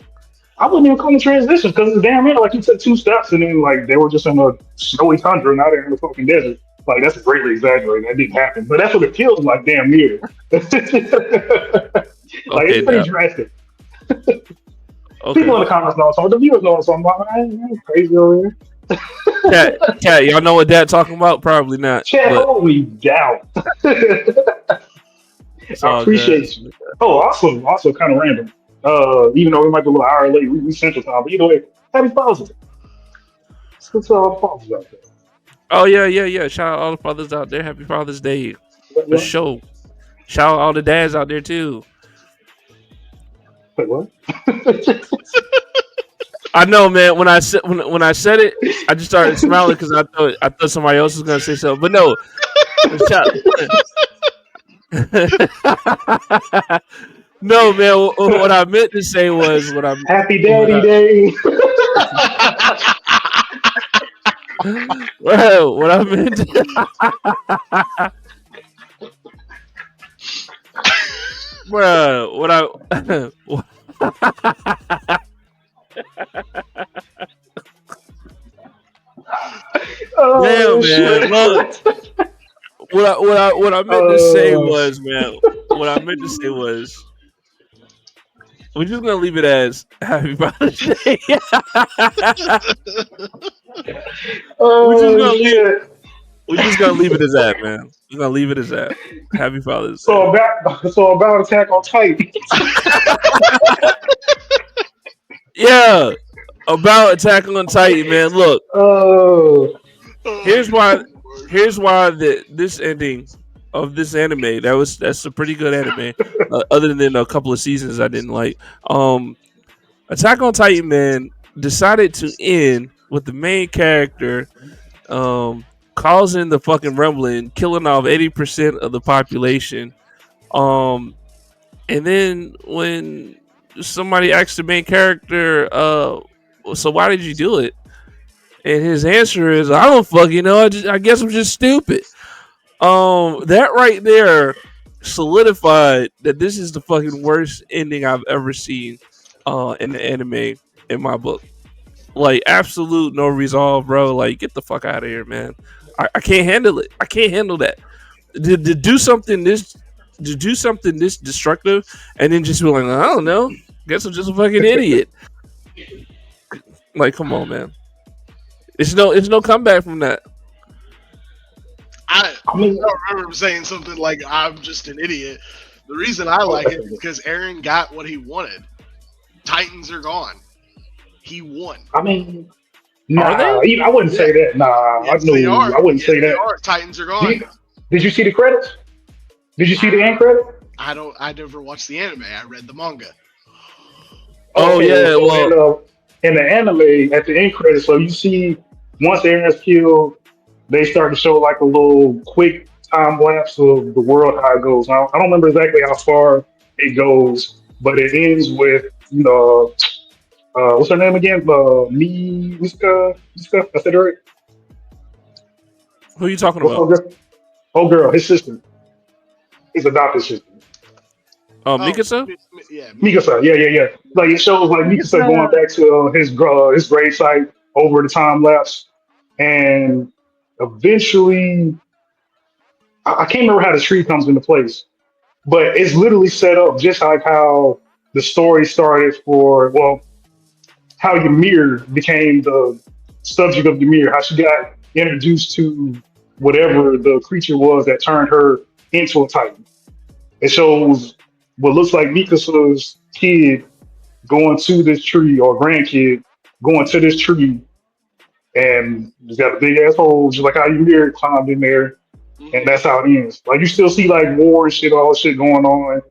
I wouldn't even call them transitions because it's damn near like you took 2 steps and then like they were just in a snowy tundra and now they're in the fucking desert. Like that's greatly exaggerated. That didn't happen, but that's what it feels like. Damn near. Like Okay, it's pretty now. drastic. People Okay. in the comments know something. The viewers know something. I ain't crazy over here. Cat, y'all know what that talking about? Probably not, Chat, but holy doubt. I it's all good. appreciate you. Oh, also kind of random. Even though we might be a little hour late, we central time. But either way, happy Father's Day. Let's go to all the fathers out there. Oh yeah. Shout out all the fathers out there. Happy Father's Day Wait, for what? sure. Shout out all the dads out there too. Wait, what? I know, man. When I said it, I just started smiling because I thought somebody else was gonna say something. But no, shout, no, man. What I meant to say was Happy what Daddy I Day. Well, what I meant. Bro, what I. Oh Damn, man. shit! Look, what I meant to say uh, was, man. What I meant to say was, we're just gonna leave it as Happy Father's Day. we're just oh gonna leave. shit! We're just gonna leave it as that, man. We're gonna leave it as that. Happy Father's Day. So about Attack on Titan. Yeah, about Attack on Titan, man. Look, Oh, here's why. Here's why this ending of this anime that's a pretty good anime. Other than a couple of seasons I didn't like. Attack on Titan, man, decided to end with the main character causing the fucking rumbling, killing off 80% of the population. Um, and then when somebody asked the main character, so why did you do it? And his answer is, I don't fucking know. I guess I'm just stupid. That right there solidified that this is the fucking worst ending I've ever seen in the anime in my book. Like absolute no resolve, bro. Like get the fuck out of here, man. I can't handle it. I can't handle that. To do something this destructive and then just be like, I don't know. Guess I'm just a fucking idiot. Like, come on, man. It's no comeback from that. I I mean, don't remember him saying something like "I'm just an idiot." The reason I like it is because Aaron got what he wanted. Titans are gone. He won. I mean, Are they? I wouldn't say that. Nah, I Yes, they know. I are. wouldn't Yes, say they that. are. Titans are Did gone. did you see the credits? Did you see the end credit? I never watched the anime. I read the manga. Oh Okay, well, yeah, so well, in the anime, at the end credits, so you see once Aaron's killed, they start to show like a little quick time lapse of the world how it goes. Now, I don't remember exactly how far it goes, but it ends with what's her name again? Miska. I said it right. who are you talking What's about? her girl? Oh, girl, his sister, his adopted sister. Oh, Oh, Mikasa? yeah. Mikasa, yeah. Like it shows like Mikasa going back to his grave site over the time lapse, and eventually, I can't remember how the tree comes into place, but it's literally set up just like how the story started for how Ymir became the subject of Ymir, how she got introduced to whatever the creature was that turned her into a titan. It shows what looks like Mikasa's kid going to this tree or grandkid going to this tree and it's got a big ass hole, just like how Ymir climbed in there, and Mhm. that's how it ends. Like you still see like war and shit, all this shit going on,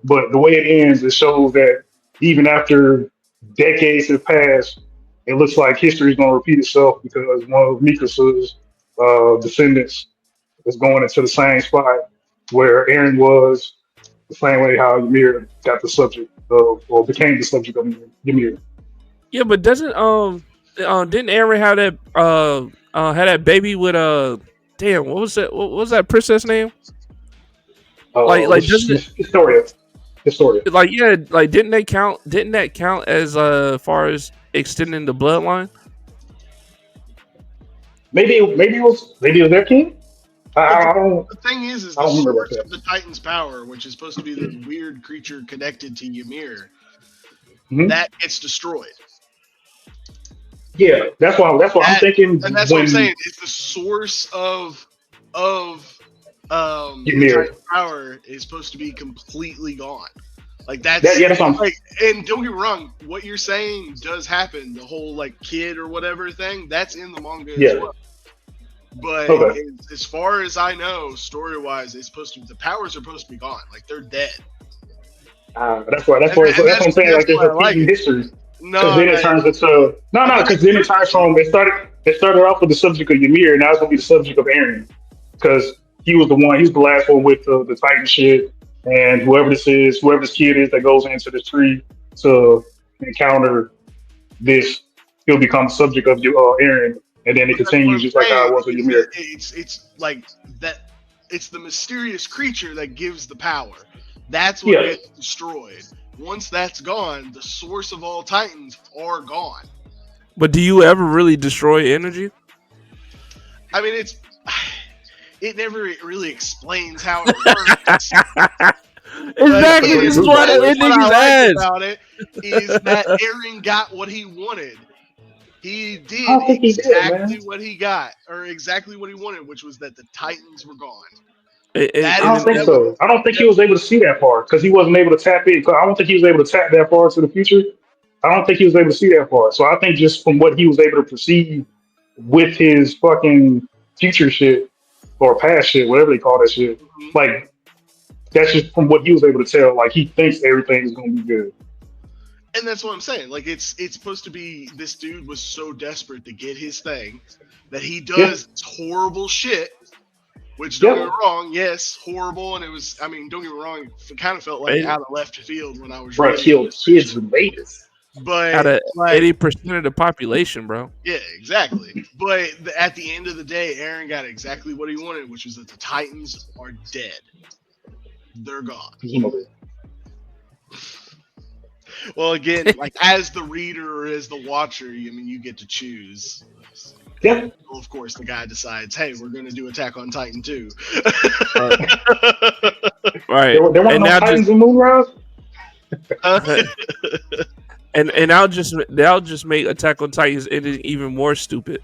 but the way it ends, it shows that even after decades have passed, it looks like history is going to repeat itself because one of Mikasa's descendants is going into the same spot where Aaron was, the same way how Ymir got the subject of, or became the subject of Ymir. Yeah, but doesn't didn't Aaron have that had that baby with damn, what was that? What was that princess name? Like doesn't it Historia. Historia. like yeah, like didn't that count as far as extending the bloodline? Maybe it was their king. I, But I don't the thing is I the don't remember about source that. of the Titan's power, which is supposed to be this weird creature connected to Ymir, Hmm. that gets destroyed. Yeah, that's why I'm That, thinking and that's what I'm when saying. It's the source of the Ymir. Titan's power is supposed to be completely gone. Like That that's yeah, that's what I'm, like, and don't get me wrong, what you're saying does happen. The whole like kid or whatever thing, that's in the manga as yeah. well. But Okay. as far as I know, story wise, it's supposed to the powers are supposed to be gone. Like they're dead. That's why And that's what I'm saying. that's Like there's why I like repeating it. history because No, then it no, turns into I mean because it's then it good. turns from it started off with the subject of Ymir, and now it's gonna be the subject of Aaron because he was the last one with the Titan shit, and whoever this kid is that goes into the tree to encounter this, he'll become the subject of Aaron, and then it But that's what continues I'm just like how it saying, was with is Ymir. that it's like that. It's the mysterious creature that gives the power. That's what Yeah. gets destroyed. Once that's gone, the source of all Titans are gone. But do you ever really destroy energy? I mean, it never really explains how it works. Exactly. Again, This is do why that. the what ending I is like ass. about it is that Aaron got what he wanted. He I did don't think he did, exactly man. what he got, or exactly what he wanted, which was that the Titans were gone. And, That I is don't think and so. I don't think he was able to see that far because he wasn't able to tap in. 'Cause I don't think he was able to tap that far into the future. I don't think he was able to see that far. So I think just from what he was able to perceive with his fucking future shit or past shit, whatever they call that shit, Mhm. like that's just from what he was able to tell. Like he thinks everything is gonna be good. And that's what I'm saying. Like it's supposed to be this dude was so desperate to get his thing that he Yeah, does horrible shit. Which don't get me yeah, wrong, yes, horrible, and it was. I mean, don't get me wrong, it kind of felt like and out of left field when I was bro, reading killed this and kids shit. and babies. out But of like, 80% of the population, bro. yeah, exactly. But at the end of the day, Aaron got exactly what he wanted, which was that the Titans are dead. They're gone. You know, Well, again, like as the reader or as the watcher, I mean, you get to choose. yeah. Well, of course, the guy decides, hey, we're going to do Attack on Titan 2. Right. Right. There weren't And no now just Titans in Moonrise. and they'll just make Attack on Titans ending even more stupid.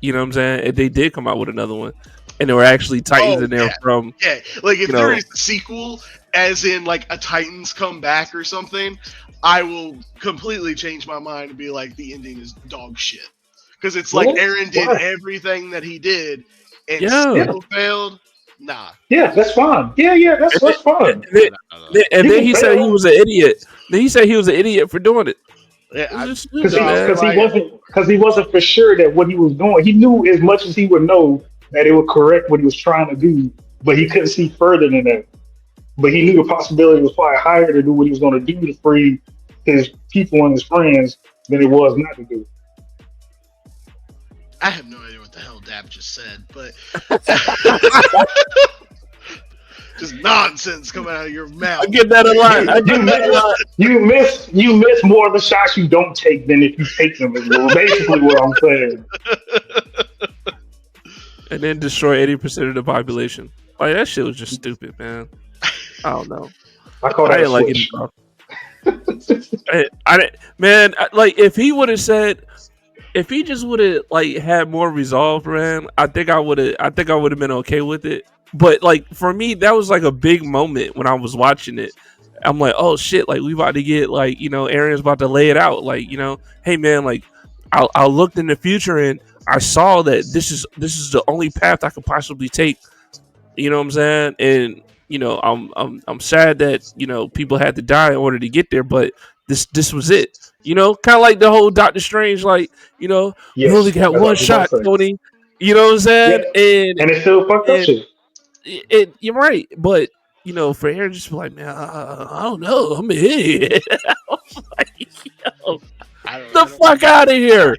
You know what I'm saying? And they did come out with another one, and there were actually Titans Oh, in there yeah. from Yeah, like if you there know. is a sequel, as in like a Titans come back or something, I will completely change my mind and be like, the ending is dog shit. Because it's like Really? Aaron did Why? everything that he did and Yeah. Yeah, still failed. Nah. yeah. That's fine. Yeah, yeah. And That's fine. then, No. and You then can he said he fail was an idiot. Then he said he was an idiot for doing it. Yeah, It's just because stupid, he no, man. because he like, wasn't because he wasn't for sure that what he was doing. He knew as much as he would know that it would correct what he was trying to do, but he couldn't see further than that. But he knew the possibility was far higher to do what he was going to do to free his people and his friends than it was not to do. I have no idea what the hell Dab just said, but just nonsense coming out of your mouth. I get that a lot. I get that a lot. You miss more of the shots you don't take than if you take them. Is basically what I'm saying. And then destroy 80% of the population. Like that shit was just stupid, man. I don't know. I call I that a didn't like it. switch. I didn't, man. Like if he would have said, if he just would have like had more resolve, man, I think I would have. I think I would have been okay with it. But like for me, that was like a big moment when I was watching it. I'm like, oh shit, like we about to get like Aaron's about to lay it out. Like hey man, like I looked in the future and I saw that this is the only path I could possibly take. You know what I'm saying? And I'm sad that people had to die in order to get there, but this was it. Kind of like the whole Doctor Strange, like we only Yes, got that's what I one was about shot, to say. Tony. You know what I'm Yeah, saying? and it still fucked up And shit. you're right, but for Aaron, just be like, man, I don't know, I'm an idiot. I was like, yo, I don't the fuck out of here.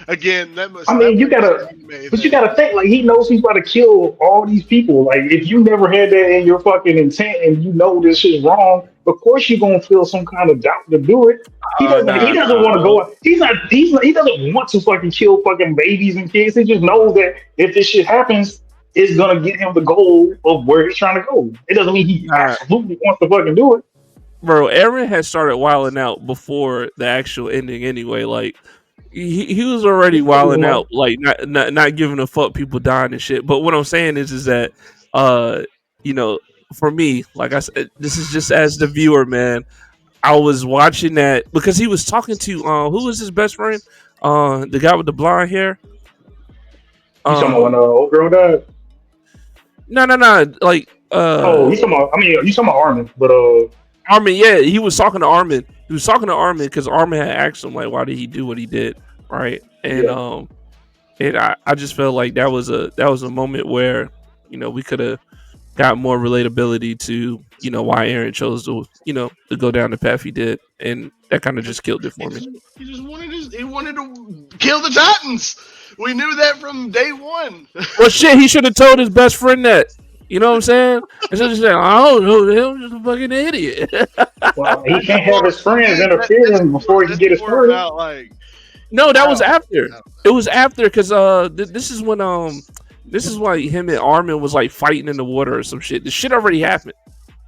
Again, that must. I That mean, you must be gotta, an anime but you thing. gotta think like he knows he's about to kill all these people. Like if you never had that in your fucking intent and you know this is wrong, of course you're gonna feel some kind of doubt to do it. He doesn't. He Nah, doesn't want to go. He's not. He's not. He doesn't want to fucking kill fucking babies and kids. He just knows that if this shit happens, it's gonna get him the goal of where he's trying to go. It doesn't mean he nah, absolutely wants to fucking do it. bro. Aaron had started wilding out before the actual ending, anyway. Like he was already wilding out, like not giving a fuck people dying and shit. But what I'm saying is that uh you know for me, like I said, this is just as the viewer, man. I was watching that because he was talking to who was his best friend, the guy with the blonde hair. You talking about when Um, old girl died? no, like Oh, you talking about? I mean, you talking about Armin? But Armin. Yeah, he was talking to Armin. He was talking to Armin because Armin had asked him like, why did he do what he did, right? yeah. And I just felt like that was a moment where we could have got more relatability to why Aaron chose to go down the path he did, and that kind of just killed it for me. He just wanted to. He wanted to kill the Titans. We knew that from day one. Well, shit, he should have told his best friend that. You know what I'm saying? Instead of saying, I don't know, him just a fucking idiot. Well, he can't have his friends That's interfering before he can get his more story. about like No, that was how- after. It was after because this is when this is why him and Armin was like fighting in the water or some shit. The shit already happened.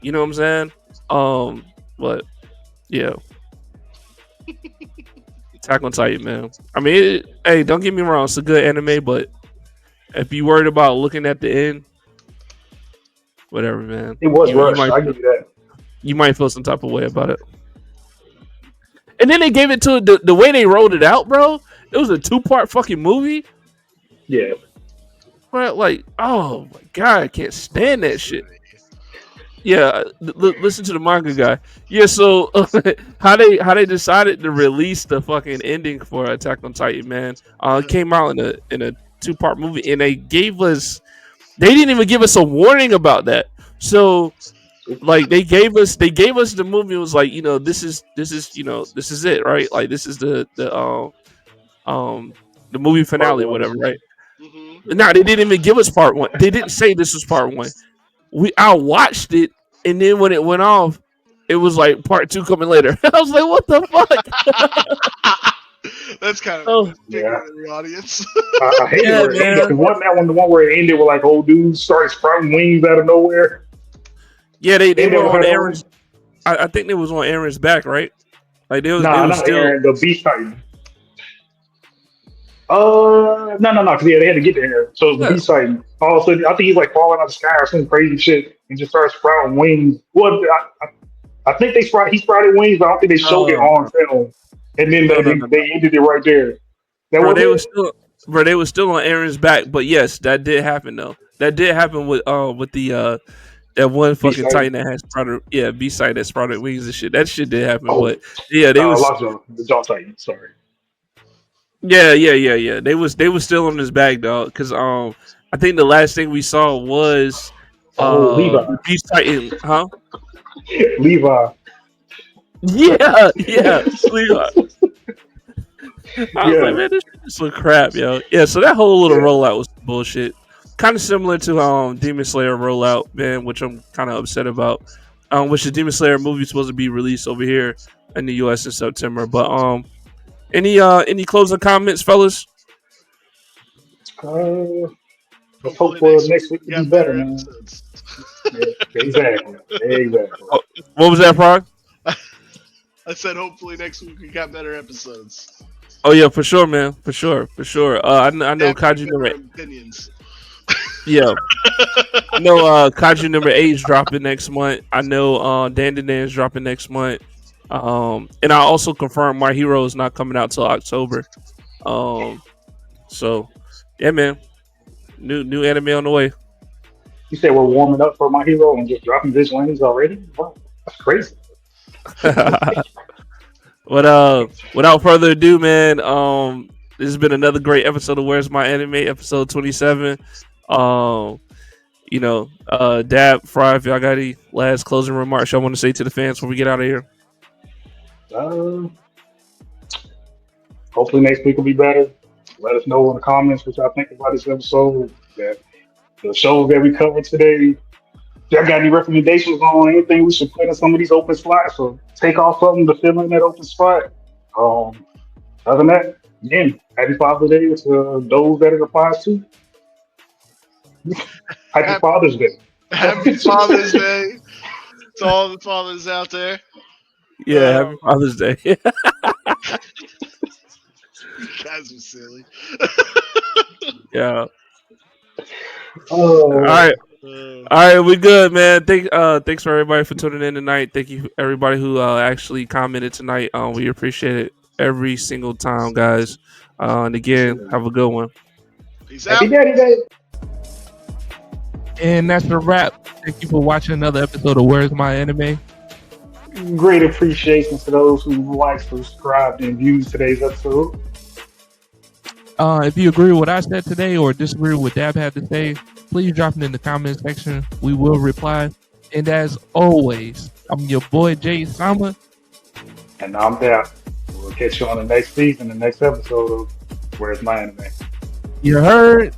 You know what I'm saying? But yeah, Attack on Titan, man. I mean, hey, don't get me wrong, it's a good anime, but if you worried about looking at the end, whatever, man. It was You rushed. might I give you that. you might feel some type of way about it. And then they gave it to the way they rolled it out, bro. It was a 2-part fucking movie. Yeah. But like, oh my god, I can't stand that shit. Yeah, listen to the manga guy. Yeah, so how they decided to release the fucking ending for Attack on Titan, man? It came out in a 2-part movie, and they didn't even give us a warning about that. So like they gave us the movie. It was like, you know, this is it, right? Like this is the movie finale or whatever, right? Mhm. No, they didn't even give us part 1. They didn't say this was part 1. I watched it, and then when it went off, it was like part 2 coming later. I was like, what the fuck? That's kind of Oh, Yeah. in the audience. I hated Yeah, where it ended. man. Wasn't that one the one where it ended with like old dudes started sprouting wings out of nowhere? Yeah, they They were never on had Aaron's. I think they was on Aaron's back, right? Like they was Nah, not still. Aaron, the Beast Titan. No, because yeah, they had to get there. So it's the Yeah. Beast Titan. All of a sudden, I think he's like falling out of the sky or some crazy shit and just starts sprouting wings. Well, I think he sprouted wings, but I don't think they showed it on film. And then No, they ended it right there. That Bro, was they it? was still, bro, they was still on Aaron's back. But yes, that did happen though. That did happen with the that one fucking Titan. Titan that has sprouted, B side that sprouted wings and shit. That shit did happen. Oh, But yeah, they was. Lockjaw, the Jaw Titan. Sorry. Yeah. They was still on his bag, dog. Because I think the last thing we saw was Levi. the Beast Titan, huh? Levi. Yeah. Levi. I was like, man, this is some crap, yo. Yeah, so that whole little rollout was bullshit. Kind of similar to Demon Slayer rollout, man, which I'm kind of upset about. Which the Demon Slayer movie is supposed to be released over here in the US in September. But any closing comments, fellas? Let's hope for next week to be better, man. Yeah, exactly. Oh, what was that, Prog? I said hopefully next week we got better episodes. Oh yeah, for sure, man, for sure. I know Kaiju number. Opinions. Yeah, I know Kaiju number 8 is dropping next month. I know Dan is dropping next month. And I also confirmed My Hero is not coming out till October. So yeah, man, new anime on the way. You said we're warming up for My Hero and just dropping vigilantes already? Wow, that's crazy. But without further ado, man, this has been another great episode of Where's My Anime, episode 27. Dab, Fry, if y'all got any last closing remarks y'all want to say to the fans before we get out of here. Hopefully next week will be better. Let us know in the comments what y'all think about this episode. That the shows that we covered today. Y'all got any recommendations on anything we should put in some of these open slots or take off something to fill in that open spot? Other than that, again, happy Father's Day to those that it applies to. Happy Father's Day. Happy Father's Day to all the fathers out there. Yeah, happy Father's Day. You guys are silly. Yeah. Oh. All right, we good, man. Thanks for everybody for tuning in tonight. Thank you everybody who actually commented tonight. We appreciate it every single time, guys. And again, have a good one. Peace out. Happy Daddy Day. And that's a wrap. Thank you for watching another episode of Where's My Anime. Great appreciation to those who like, subscribed, and viewed today's episode. If you agree with what I said today or disagree with what Dab had to say, please drop it in the comment section. We will reply. And as always, I'm your boy Jay Sama. And I'm down. We'll catch you on the next season, the next episode of Where's My Anime. You heard?